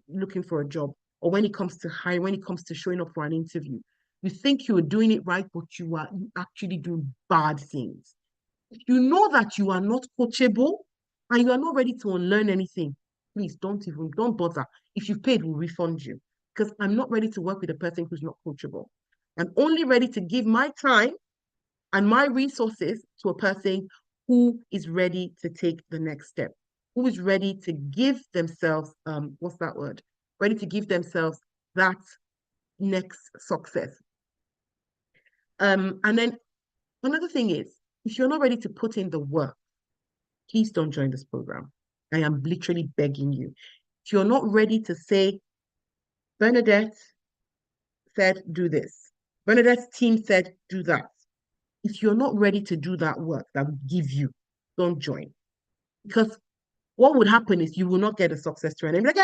looking for a job, or when it comes to hiring, when it comes to showing up for an interview. You think you're doing it right, but you actually doing bad things. If you know that you are not coachable and you are not ready to unlearn anything, please don't bother. If you've paid, we'll refund you. Because I'm not ready to work with a person who's not coachable. I'm only ready to give my time and my resources to a person who is ready to take the next step, who is ready to give themselves, what's that word? Ready to give themselves that next success. And then another thing is, if you're not ready to put in the work, please don't join this program. I am literally begging you. If you're not ready to say, Bernadette said, do this. Bernadette's team said, do that. If you're not ready to do that work that we give you, don't join. Because what would happen is you will not get a success story. And be like,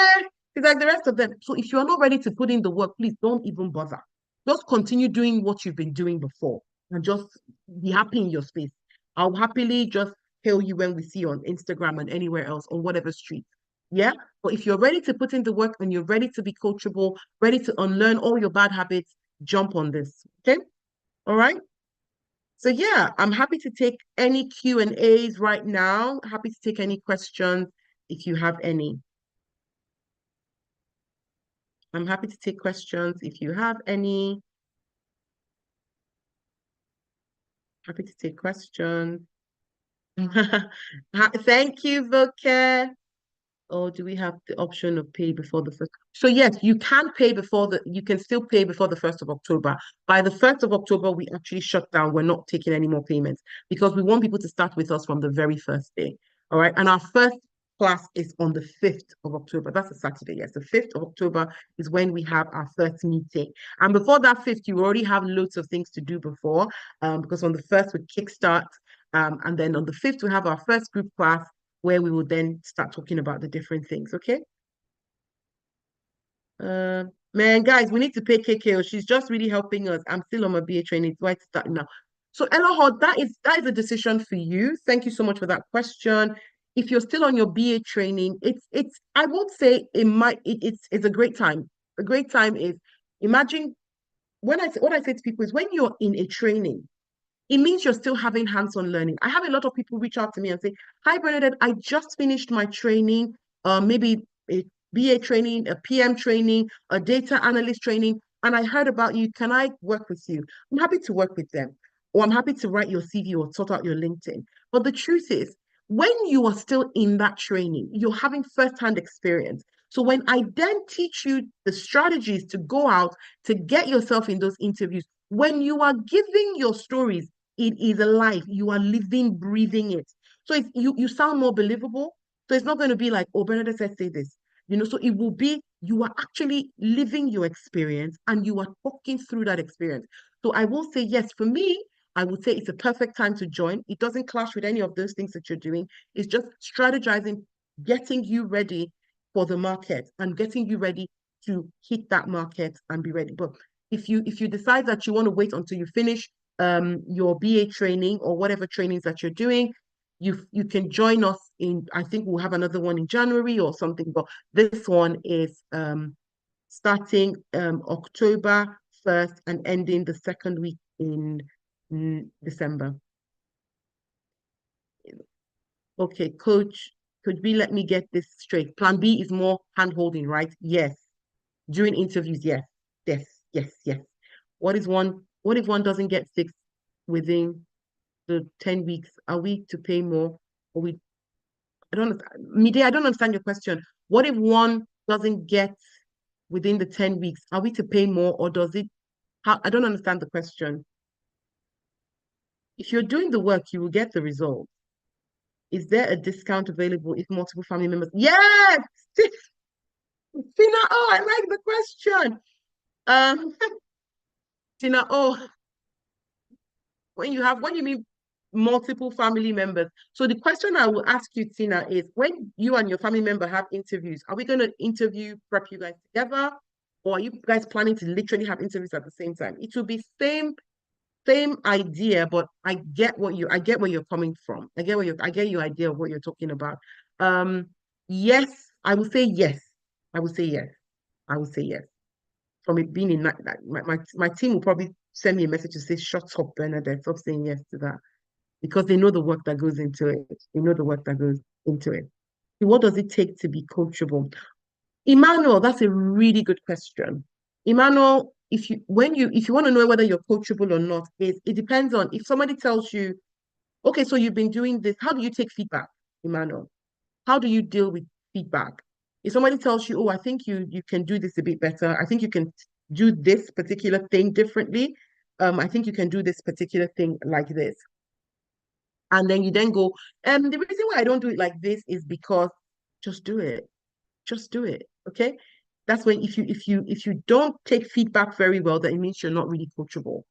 It's like the rest of them. So if you're not ready to put in the work, please don't even bother. Just continue doing what you've been doing before and just be happy in your space. I'll happily just hail you when we see you on Instagram and anywhere else on whatever street. Yeah. But if you're ready to put in the work and you're ready to be coachable, ready to unlearn all your bad habits, jump on this. Okay. All right. So yeah, I'm happy to take any Q&As right now. Happy to take any questions if you have any. I'm happy to take questions if you have any. Happy to take questions. Thank you, Voke. Or do we have the option of pay before the first? So yes, you can pay before you can still pay before the 1st of October. By the 1st of October, we actually shut down. We're not taking any more payments because we want people to start with us from the very first day. All right. And our first class is on the 5th of October. That's a Saturday. Yes, the 5th of October is when we have our first meeting. And before that 5th, you already have loads of things to do before, because on the 1st we kickstart, and then on the 5th we have our first group class where we will then start talking about the different things. Okay. Man, guys, we need to pay KKO. She's just really helping us. I'm still on my BA training. So I start now. So Ella Hall, that is a decision for you. Thank you so much for that question. If you're still on your BA training, it's I won't say it's a great time. A great time is, imagine what I say to people is, when you're in a training, it means you're still having hands-on learning. I have a lot of people reach out to me and say, "Hi, Bernadette, I just finished my training, maybe a BA training, a PM training, a data analyst training, and I heard about you. Can I work with you?" I'm happy to work with them, or I'm happy to write your CV or sort out your LinkedIn. But the truth is, when you are still in that training, you're having first-hand experience. So when I then teach you the strategies to go out to get yourself in those interviews, when you are giving your stories, it is alive. You are living, breathing it. So you sound more believable. So it's not going to be like, "Oh, Bernadette said say this." So it will be, you are actually living your experience and you are talking through that experience. So I will say, yes, for me, I would say it's a perfect time to join. It doesn't clash with any of those things that you're doing. It's just strategizing, getting you ready for the market and getting you ready to hit that market and be ready. But if you decide that you want to wait until you finish your BA training or whatever trainings that you're doing, you can join us in, I think we'll have another one in January or something, but this one is starting October 1st and ending the second week in December. Okay, coach, could we let me get this straight? Plan B is more hand-holding, right? Yes. During interviews, yes. Yes. What if one doesn't get 6 within the 10 weeks? Are we to pay more? Or I don't understand. Mide, I don't understand your question. What if one doesn't get within the 10 weeks? Are we to pay more, or does it? I don't understand the question. If you're doing the work, you will get the result. Is there a discount available if multiple family members? Yes! Tina, oh, I like the question. Tina, oh, when you mean multiple family members. So the question I will ask you, Tina, is, when you and your family member have interviews, are we going to prep you guys together? Or are you guys planning to literally have interviews at the same time? It will be same idea, but I get where you're coming from. I get your idea of what you're talking about. Yes, I would say yes. I would say yes. From it being in that, my team will probably send me a message to say, "Shut up, Bernadette, stop saying yes to that," because they know the work that goes into it. They know the work that goes into it. What does it take to be coachable? Emmanuel, that's a really good question. Emmanuel, if you want to know whether you're coachable or not, it depends on, if somebody tells you, "Okay, so you've been doing this," how do you take feedback, Emmanuel? How do you deal with feedback? If somebody tells you, "Oh, I think you can do this a bit better. I think you can do this particular thing differently. I think you can do this particular thing like this." And then you then go, the reason why I don't do it like this is because, just do it. Just do it. Okay. That's when, if you don't take feedback very well, that it means you're not really coachable.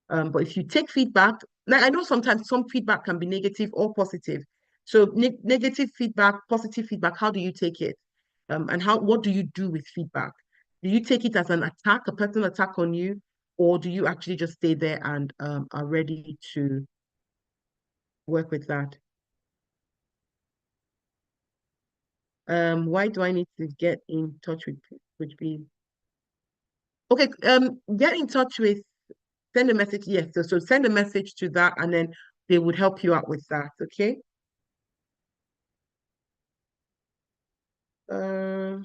But if you take feedback, now I know sometimes some feedback can be negative or positive. So negative feedback, positive feedback, how do you take it? And what do you do with feedback? Do you take it as an attack, a personal attack on you, or do you actually just stay there and are ready to work with that? Why do I need to get in touch with people? Okay, get in touch with, send a message. Yes, so send a message to that, and then they would help you out with that. Okay. Uh,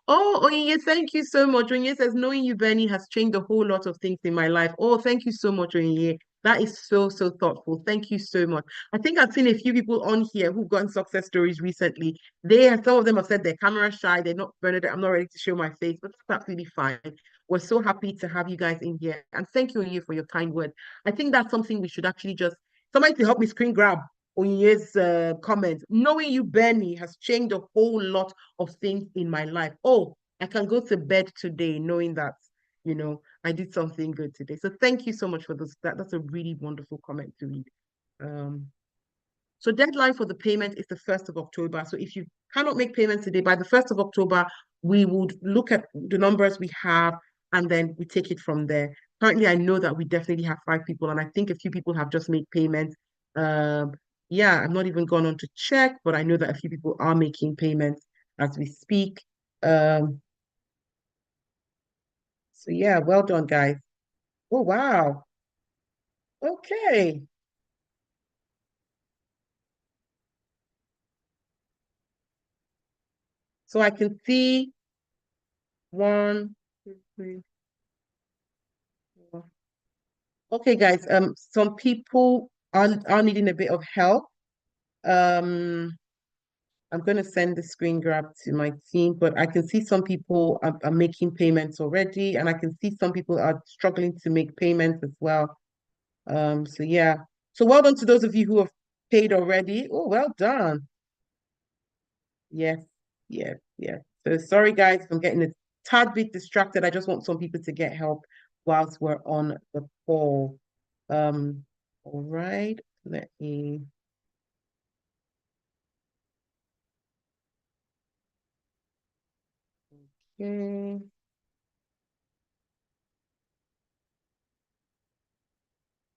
oh, Onyinye, thank you so much. Onyinye says, knowing you, Benny, has changed a whole lot of things in my life. Oh, thank you so much, Onyinye. That is so, so thoughtful. Thank you so much. I think I've seen a few people on here who've gotten success stories recently. Some of them have said they're camera shy. They're not, Bernadette, I'm not ready to show my face, but that's absolutely fine. We're so happy to have you guys in here. And thank you, Onyinye, for your kind word. I think that's something we should actually just, somebody to help me screen grab Onyinye's comment. Knowing you, Benny, has changed a whole lot of things in my life. Oh, I can go to bed today knowing that, I did something good today. So thank you so much for this. That's a really wonderful comment to read. So deadline for the payment is the 1st of October. So if you cannot make payments today, by the 1st of October, we would look at the numbers we have and then we take it from there. Currently, I know that we definitely have 5 people, and I think a few people have just made payments. Yeah, I've not even gone on to check, but I know that a few people are making payments as we speak. So yeah, well done, guys. Oh, wow. Okay. So I can see 1, 2, 3, 4. Okay, guys. Some people are needing a bit of help. Um, I'm going to send the screen grab to my team, but I can see some people are making payments already, and I can see some people are struggling to make payments as well. So yeah. So well done to those of you who have paid already. Oh, well done. Yes, yes, yes. So sorry, guys, if I'm getting a tad bit distracted. I just want some people to get help whilst we're on the call. All right. Let me. Okay.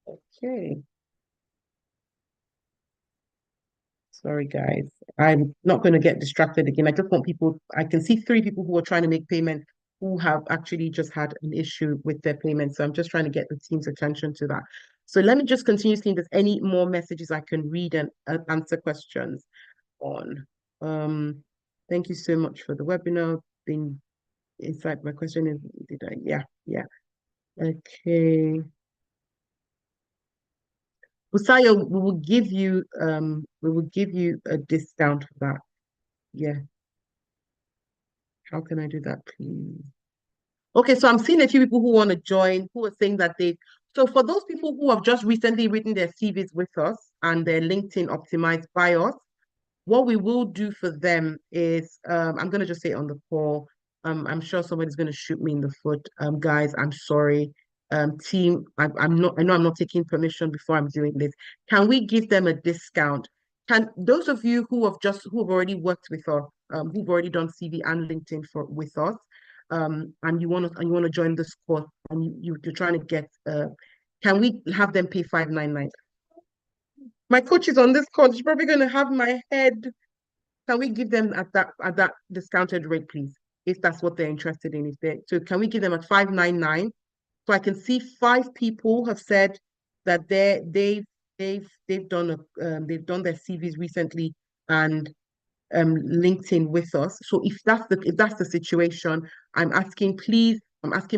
Okay. Sorry, guys. I'm not going to get distracted again. I just want people, I can see 3 people who are trying to make payment who have actually just had an issue with their payment. So I'm just trying to get the team's attention to that. So let me just continue seeing if there's any more messages I can read and answer questions on. Thank you so much for the webinar. Being inside my question is, yeah. Okay. Usayo, we will give you a discount for that. Yeah. How can I do that, please? Okay, so I'm seeing a few people who want to join, who are saying that so for those people who have just recently written their CVs with us and their LinkedIn optimized by us, what we will do for them is, I'm going to just say it on the call. I'm sure somebody's going to shoot me in the foot. Guys, I'm sorry. Team, I know I'm not taking permission before I'm doing this. Can we give them a discount? Can those of you who have already worked with us, who've already done CV and LinkedIn with us, and you want to join this course and you're trying to get, can we have them pay 599? My coach is on this call. She's probably going to have my head. Can we give them at that discounted rate, please? If that's what they're interested in. So can we give them at 599? So I can see 5 people have said that they've done their CVs recently and LinkedIn with us. So if that's the situation, I'm asking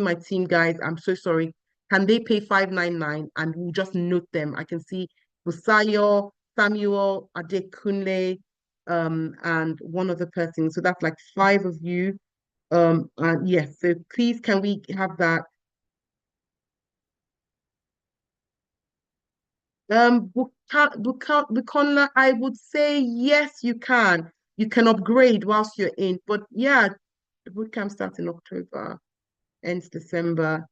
my team guys, I'm so sorry. Can they pay 599 and we'll just note them? I can see Busayo, Samuel, Adekunle, and one other person. So that's like 5 of you. And yes, so please can we have that? Bukola, I would say yes, you can. You can upgrade whilst you're in. But yeah, the bootcamp starts in October, ends December.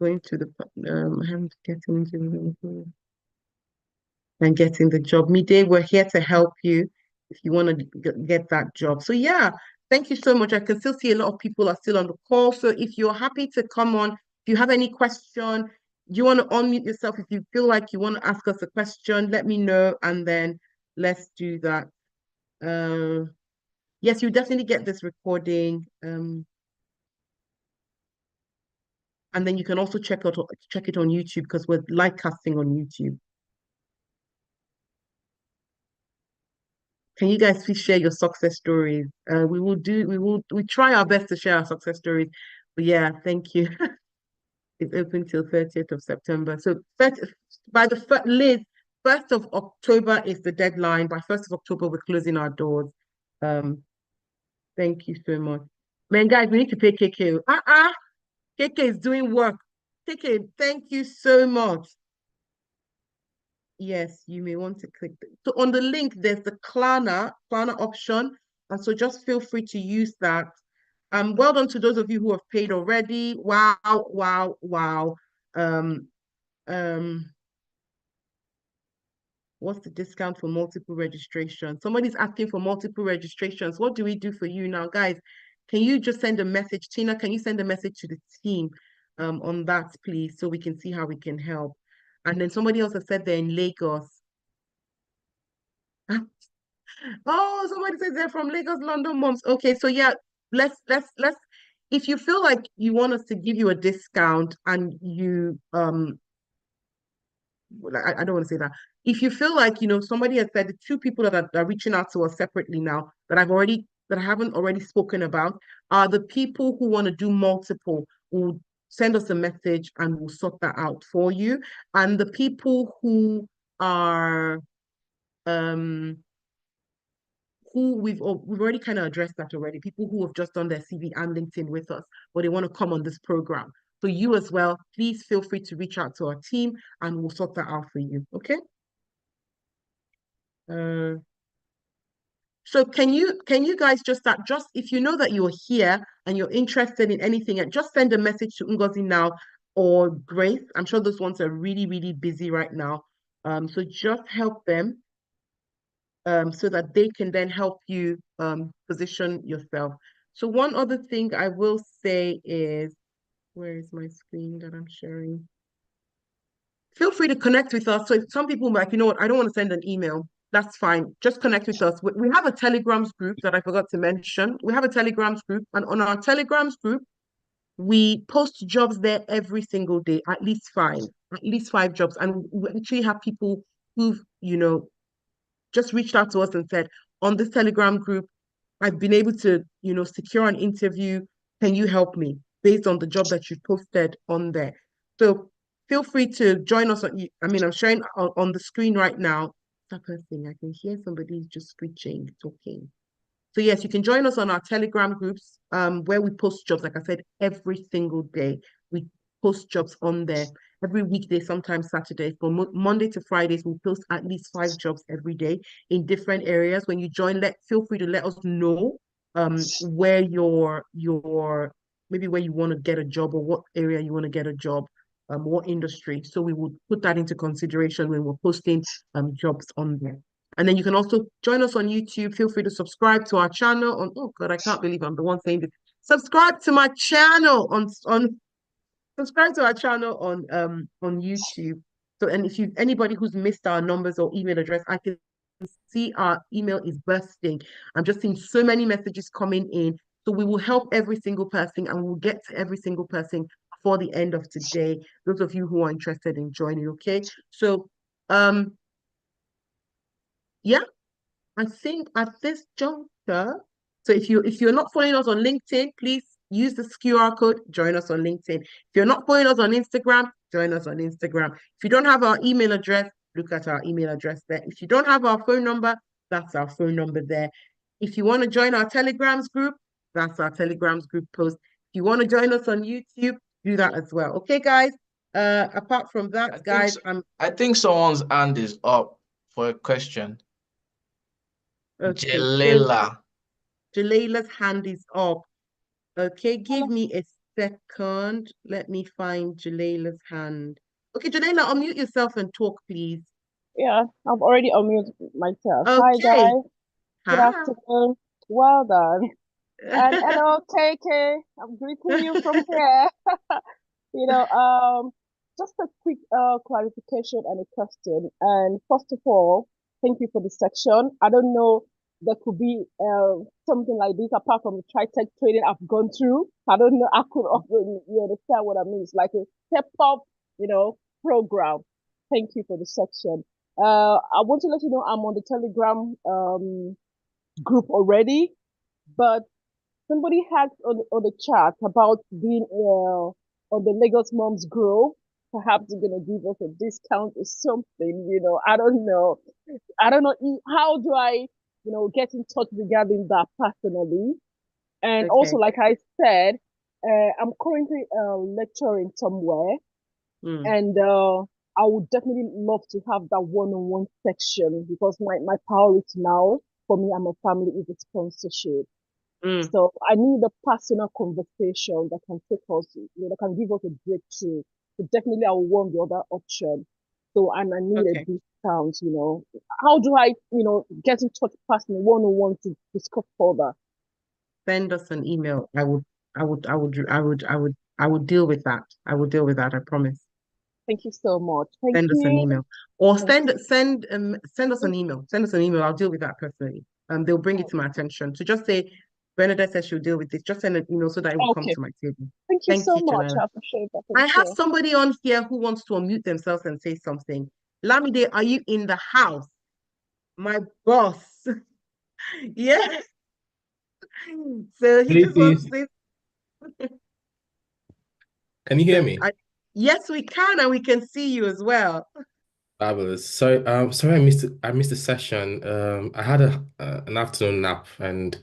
Going to the I haven't getting into. and getting the job. Mide, we're here to help you if you want to get that job. So yeah, thank you so much. I can still see a lot of people are still on the call. So if you're happy to come on, if you have any question, you want to unmute yourself. If you feel like you want to ask us a question, let me know, and then let's do that. Yes, you definitely get this recording. And then you can also check it on YouTube because we're live casting on YouTube. Can you guys please share your success stories? We try our best to share our success stories. But yeah, thank you. It's open till 30th of September. So Liz, 1st of October is the deadline. By 1st of October, we're closing our doors. Thank you so much. Man, guys, we need to pay KK. KK is doing work. KK, thank you so much. Yes, you may want to click. So on the link, there's the Klarna option. And so just feel free to use that. Well done to those of you who have paid already. Wow, wow, wow. What's the discount for multiple registrations? Somebody's asking for multiple registrations. What do we do for you now, guys? Can you just send a message? Tina, can you send a message to the team on that, please, so we can see how we can help? And then somebody else has said they're in Lagos. Oh, somebody says they're from Lagos, London moms. Okay, so yeah, let's if you feel like you want us to give you a discount and you I don't want to say that. If you feel like, somebody has said the two people that are reaching out to us separately now that I haven't already spoken about are the people who want to do multiple, will send us a message and we'll sort that out for you. And the people who are who we've already kind of addressed that already. People who have just done their CV and LinkedIn with us, but they want to come on this program. So you as well, please feel free to reach out to our team and we'll sort that out for you. Okay. So can you guys just if you know that you're here and you're interested in anything, just send a message to Ngozi now or Grace. I'm sure those ones are really, really busy right now. So just help them so that they can then help you position yourself. So one other thing I will say is, where is my screen that I'm sharing? Feel free to connect with us. So if some people are like, you know what, I don't want to send an email. That's fine. Just connect with us. We have a Telegrams group that I forgot to mention. We have a Telegrams group, and on our Telegrams group, we post jobs there every single day, at least five jobs. And we actually have people who've, just reached out to us and said, on this Telegram group, I've been able to, secure an interview. Can you help me based on the job that you posted on there? So feel free to join us. I'm sharing on the screen right now. That person, I can hear somebody just screeching, talking. So yes, you can join us on our Telegram groups where we post jobs. Like I said, every single day we post jobs on there. Every weekday, sometimes Saturday. From Monday to Fridays, we post at least 5 jobs every day in different areas. When you join, feel free to let us know where maybe where you want to get a job or what area you want to get a job, what industry. So we will put that into consideration when we're posting jobs on there. And then you can also join us on YouTube. Feel free to subscribe to our channel on, oh God, I can't believe I'm the one saying this. Subscribe to my channel subscribe to our channel on YouTube. So, and if anybody who's missed our numbers or email address, I can see our email is bursting. I'm just seeing so many messages coming in. So we will help every single person and we'll get to every single person before the end of today. Those of you who are interested in joining, okay? So yeah, I think at this juncture, so if you're not following us on LinkedIn, please use this QR code, join us on LinkedIn. If you're not following us on Instagram, join us on Instagram. If you don't have our email address, look at our email address there. If you don't have our phone number, that's our phone number there. If you want to join our Telegrams group, that's our Telegrams group post. If you want to join us on YouTube, do that as well. Okay, guys? Apart from that, guys, I think someone's hand is up for a question. Okay. Jalaila's hand is up. Okay, give me a second. Let me find Jalaila's hand. Okay, Jalaila, unmute yourself and talk, please. Yeah, I've already unmuted myself. Hi, Okay. guys. Good Hi. afternoon. Well done. And hello, KK. I'm greeting you from here. You know, just a quick clarification and a question. And first of all, thank you for the section. I don't know, there could be something like this apart from the TriTech training I've gone through. I don't know, I could offer, you understand what I mean. It's like a step up, program. Thank you for the section. I want to let you know I'm on the Telegram group already, but somebody had on the chat about being on the Lagos Moms Grow. Perhaps they're gonna give us a discount or something. I don't know. I don't know how do I, get in touch regarding that personally. And also, Okay. like I said, I'm currently lecturing somewhere, Mm. and I would definitely love to have that one-on-one section because my priority now for me and my family is the sponsorship. Mm. So I need a personal conversation that can take us, that can give us a breakthrough. So definitely I will want the other option. So, and I need a Okay. discount. How do I, get in touch personally, one-on-one to discuss further? Send us an email. I would deal with that. I will deal with that, I promise. Thank you so much. Thank Send us an you. email. Or Thank send us an email. Send us an email. I'll deal with that personally. They'll bring it to my attention. So just say Bernadette says she'll deal with this. Just send an email so that it will come Okay. to my table. Thank you Thank so you, much. Janella. I appreciate that. I Thank have you. somebody on here who wants to unmute themselves and say something. Lamide, are you in the house? My boss. Yes. So he just wants Ladies, to say, can you hear so me? yes, we can, and we can see you as well. Fabulous. So, sorry, I missed the session. I had an afternoon nap and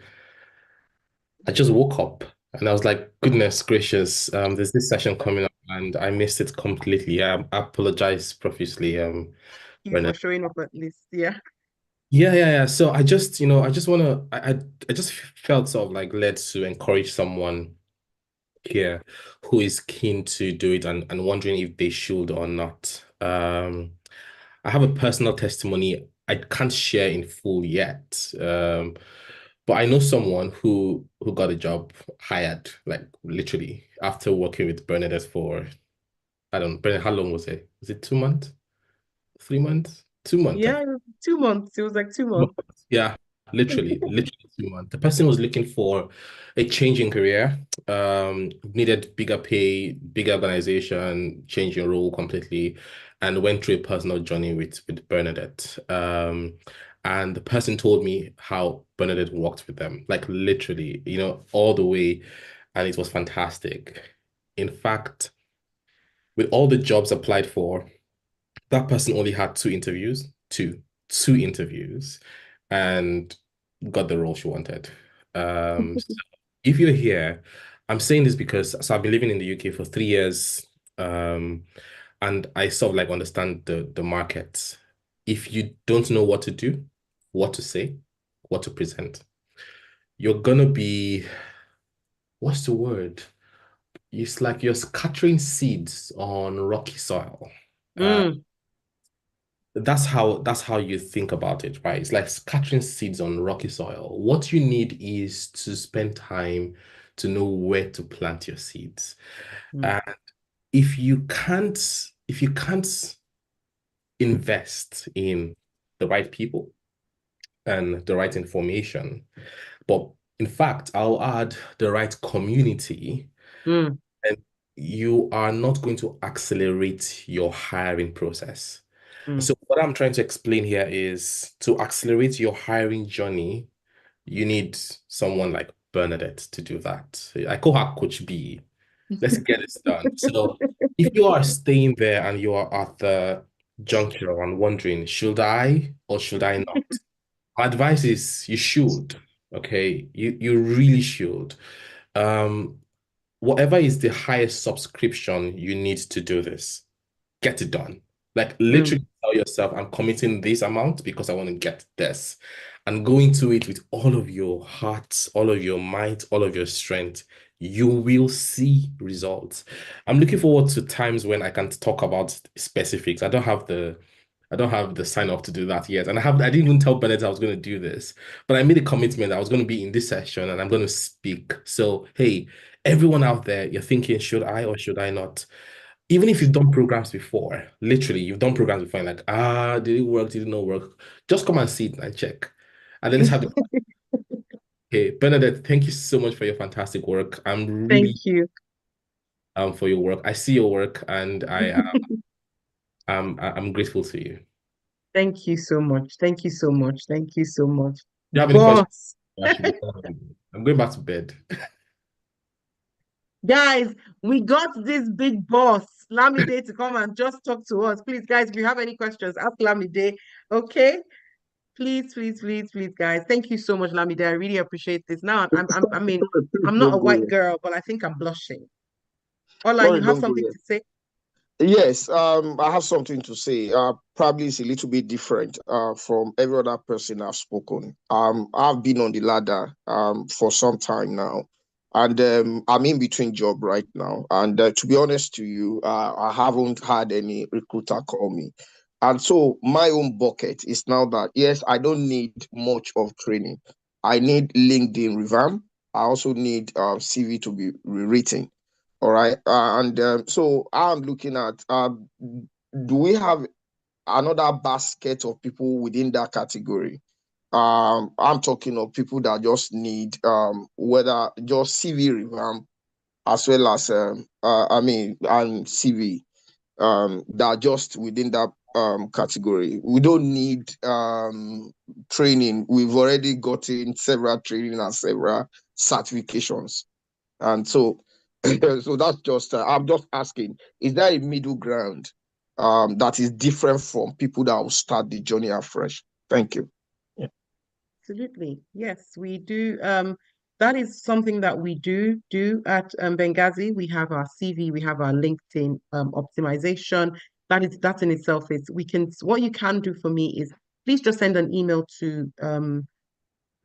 I just woke up and I was like, goodness gracious, there's this session coming up and I missed it completely. I apologize profusely. You for Brennan. showing up at least. Yeah. Yeah. So I just, I just wanna, I just felt sort of like led to encourage someone here who is keen to do it and wondering if they should or not. I have a personal testimony I can't share in full yet. But I know someone who got a job hired, like literally after working with Bernadette for, I don't know, Bernadette, how long was it? Was it 2 months? 3 months? 2 months, Yeah, it was 2 months. It was like 2 months. yeah, literally 2 months. The person was looking for a change in career, needed bigger pay, bigger organization, change in role completely, and went through a personal journey with Bernadette. And the person told me how Bernadette worked with them, like literally, all the way, and it was fantastic. In fact, with all the jobs applied for, that person only had two interviews, and got the role she wanted. So if you're here, I'm saying this because so I've been living in the UK for 3 years, um, and I sort of like understand the market. If you don't know what to do, what to say, what to present, you're gonna be, what's the word? It's like you're scattering seeds on rocky soil. Uh, Mm, that's how you think about it, right? It's like scattering seeds on rocky soil. What you need is to spend time to know where to plant your seeds. mm, And if you can't invest in the right people and the right information, but in fact, I'll add the right community, mm, and you are not going to accelerate your hiring process. mm. So what I'm trying to explain here is to accelerate your hiring journey, you need someone like Bernadette to do that. I call her Coach B. Let's get this done. So if you are staying there and you are at the juncture and wondering, should I or should I not? My advice is you should. Okay. You really should. Um, Whatever is the highest subscription you need to do this, get it done. Like Mm, literally tell yourself, I'm committing this amount because I want to get this. And go into it with all of your heart, all of your might, all of your strength. You will see results. I'm looking forward to times when I can talk about specifics. I don't have I don't have the sign off to do that yet. And I didn't even tell Bennett I was going to do this, but I made a commitment I was going to be in this session and I'm going to speak. So, hey, everyone out there, you're thinking, should I or should I not? Even if you've done programs before, literally, you've done programs before, and like, did it work? Did it not work? Just come and sit and check. And then let's have the Okay, Bernadette, thank you so much for your fantastic work. I'm Thank really you. for your work. I see your work and I'm grateful to you. Thank you so much. Thank you so much. Thank you so much. Do you have any questions? Boss. I'm going back to bed. Guys, we got this big boss, Lamide, to come and just talk to us. Please, guys, if you have any questions, ask Lamide. Okay? Please, please, please, please, guys. Thank you so much, Lamide. I really appreciate this. Now, I mean, I'm not a white girl, but I think I'm blushing. Ola, Sorry, you have don't go something yet. to say? Yes, I have something to say. Probably it's a little bit different from every other person I've spoken. I've been on the ladder for some time now, and I'm in between job right now. And to be honest to you, I haven't had any recruiter call me. And so my own bucket is now that yes, I don't need much of training. I need LinkedIn revamp. I also need CV to be rewritten. All right. So I'm looking at do we have another basket of people within that category? I'm talking of people that just need whether just CV revamp as well as and CV that just within that category. We don't need training. We've already gotten several training and several certifications. And so so that's just I'm just asking, is there a middle ground that is different from people that will start the journey afresh? Thank you. Yeah. Absolutely. Yes, we do. That is something that we do at Benghazi. We have our CV, we have our LinkedIn optimization. That in itself is what you can do for me is please just send an email to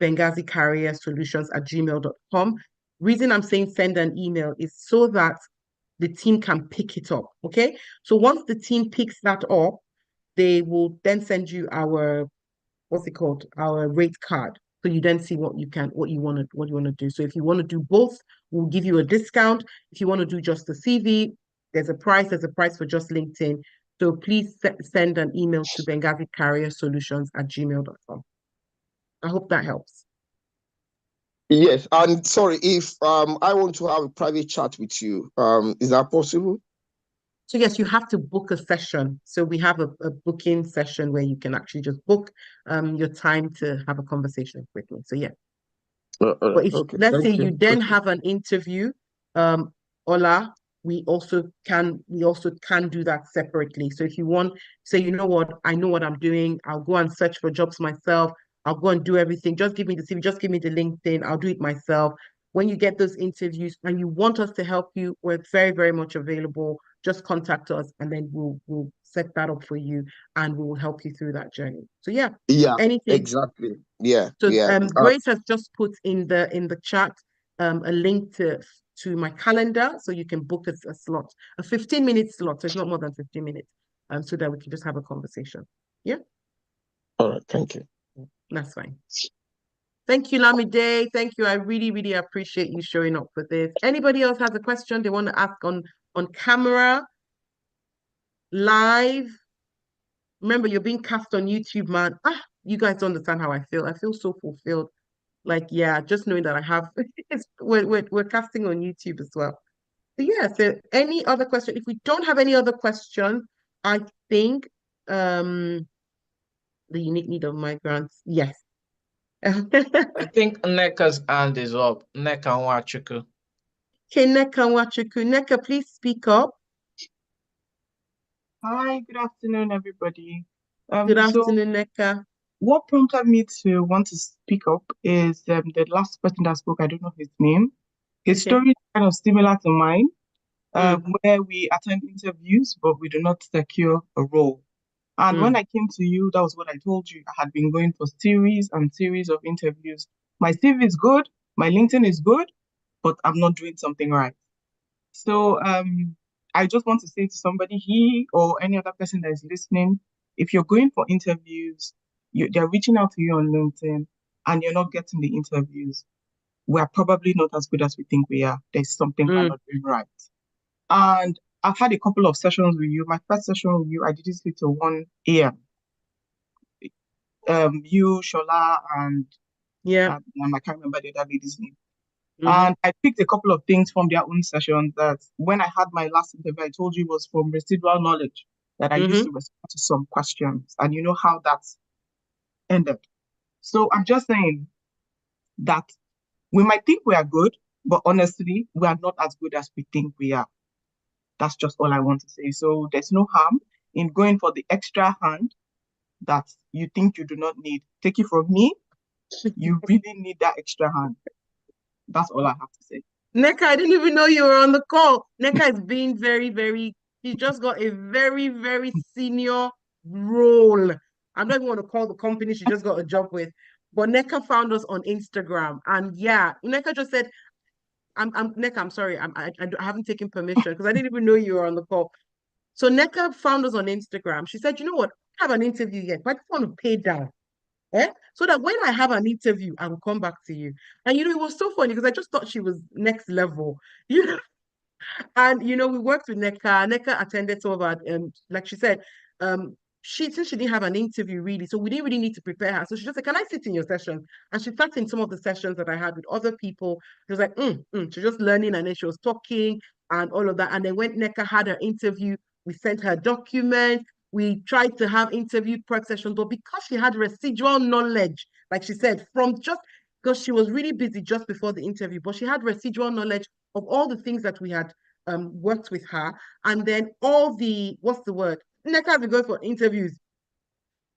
Benghazi Career Solutions at gmail.com. Reason I'm saying send an email is so that the team can pick it up. Okay. So once the team picks that up, they will then send you our what's it called? Our rate card. So you then see what you want to do. So if you want to do both, we'll give you a discount. If you want to do just the CV, there's a price for just LinkedIn. So please send an email to Benghazi Career Solutions at gmail.com. I hope that helps. Yes, and sorry if I want to have a private chat with you. Is that possible? So yes, you have to book a session. So we have a booking session where you can actually just book your time to have a conversation with me. So yeah. But if Okay. let's say Thank you you. then have an interview, Ola, we also can do that separately. So if you want, say, you know what, I know what I'm doing, I'll go and search for jobs myself, I'll go and do everything. Just give me the CV, just give me the LinkedIn, I'll do it myself. When you get those interviews and you want us to help you, we're very, very much available. Just contact us and then we'll set that up for you and we will help you through that journey. So yeah, Yeah, anything. exactly. Yeah, So yeah. Grace has just put in the chat a link to my calendar so you can book a slot, a 15-minute slot. So it's not more than 15 minutes. So that we can just have a conversation. Yeah. All right, thank you. That's fine. Thank you, Lamide. Thank you. I really, really appreciate you showing up for this. Anybody else has a question they want to ask on camera, live? Remember, you're being cast on YouTube, man. You guys don't understand how I feel. I feel so fulfilled. Like, yeah, just knowing that I have we're casting on YouTube as well. So yeah, so any other question? If we don't have any other question, I think the unique need of migrants. Yes. I think Neka's hand is up. Neka Nwachukwu. Okay, Neka Nwachukwu. Neka, please speak up. Hi, good afternoon, everybody. Good afternoon, Neka. What prompted me to want to speak up is the last person that spoke, I don't know his name. His story is kind of similar to mine, where we attend interviews, but we do not secure a role. And when I came to you, that was what I told you. I had been going for series and series of interviews. My CV is good, my LinkedIn is good, but I'm not doing something right. So I just want to say to somebody, he or any other person that is listening, if you're going for interviews, they're reaching out to you on LinkedIn and you're not getting the interviews, we're probably not as good as we think we are. There's something we're not doing right. And I've had a couple of sessions with you. My first session with you, I didn't sleep till 1 a.m. You, Shola, and I can't remember the other lady's name. And I picked a couple of things from their own sessions that when I had my last interview, I told you was from residual knowledge that I used to respond to some questions, and you know how that's ended. So I'm just saying that we might think we are good, but honestly, we are not as good as we think we are. That's just all I want to say. So there's no harm in going for the extra hand that you think you do not need. Take it from me, you really need that extra hand. That's all I have to say. Nneka, I didn't even know you were on the call. Nneka is being very, very, she just got a very, very senior role. I'm not even going to call the company she just got a job with. But Nneka found us on Instagram. And yeah, Nneka just said, Nneka, I'm sorry, I haven't taken permission because I didn't even know you were on the call. So Nneka found us on Instagram. She said, you know what? I have an interview yet, but I just want to pay down. So that when I have an interview, I will come back to you. And it was so funny because I just thought she was next level, And we worked with Nneka. Nneka attended some of our, like she said, since she didn't have an interview really, so we didn't really need to prepare her. So she just said, "Can I sit in your session?" And she sat in some of the sessions that I had with other people. She was like, she's just learning, and then she was talking and all of that. And then when Nneka had her interview, we sent her documents. We tried to have interview prep sessions, but because she had residual knowledge, like she said, because she was really busy just before the interview, but she had residual knowledge of all the things that we had worked with her. And then all the, what's the word? Nneka has been going for interviews.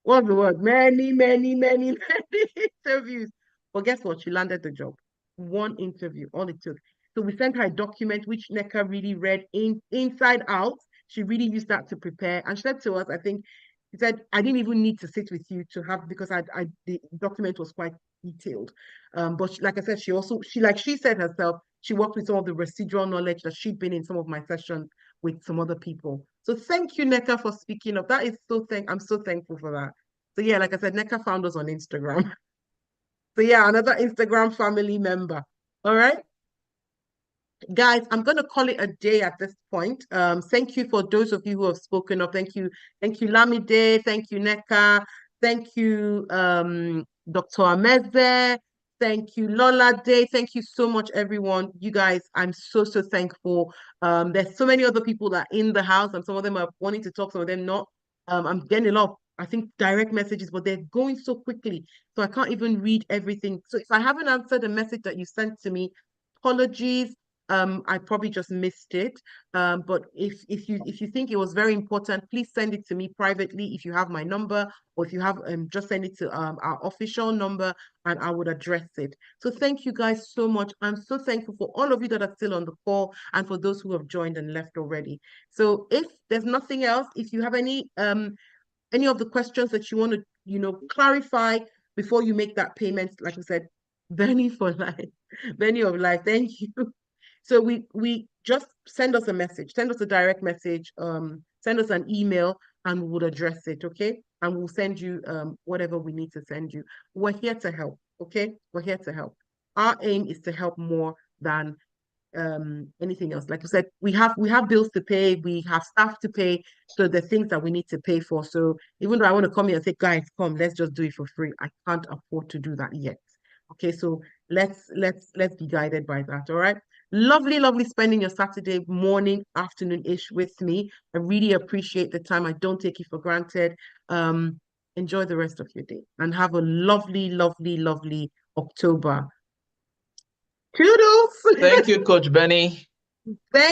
What's the word? Many, many, many, many interviews. But guess what? She landed the job. One interview, all it took. So we sent her a document which Nneka really read inside out. She really used that to prepare. And she said to us, I think, she said, I didn't even need to sit with you to have, because the document was quite detailed. But like I said, she said herself, she worked with some of the residual knowledge that she'd been in some of my sessions with some other people. So thank you, Nneka, for speaking up. That is I'm so thankful for that. So yeah, like I said, Nneka found us on Instagram. So yeah, another Instagram family member. All right. Guys, I'm going to call it a day at this point. Thank you for those of you who have spoken up. Thank you, Lamide. Thank you, Nneka. Thank you, Dr. Ameze. Thank you, Lola Day. Thank you so much, everyone. You guys, I'm so thankful. There's so many other people that are in the house, and some of them are wanting to talk, some of them not. I'm getting a lot of, I think, direct messages, but they're going so quickly, so I can't even read everything. So if I haven't answered a message that you sent to me, apologies. I probably just missed it. But if you think it was very important, please send it to me privately if you have my number, or if you have just send it to our official number and I would address it. So thank you guys so much. I'm so thankful for all of you that are still on the call and for those who have joined and left already. So if there's nothing else, if you have any of the questions that you want to clarify before you make that payment, like I said, Benny for life, Benny of life, thank you. So we just send us a message, send us a direct message, send us an email, and we would address it, okay? And we'll send you whatever we need to send you. We're here to help, okay? We're here to help. Our aim is to help more than anything else. Like I said, we have bills to pay, we have staff to pay, so the things that we need to pay for. So even though I want to come here and say, guys, come, let's just do it for free, I can't afford to do that yet. Okay, so let's be guided by that. All right. Lovely spending your Saturday morning, afternoon-ish with me. I really appreciate the time. I don't take it for granted. Enjoy the rest of your day and have a lovely October. Kudos. Thank you, Coach Benny. Thank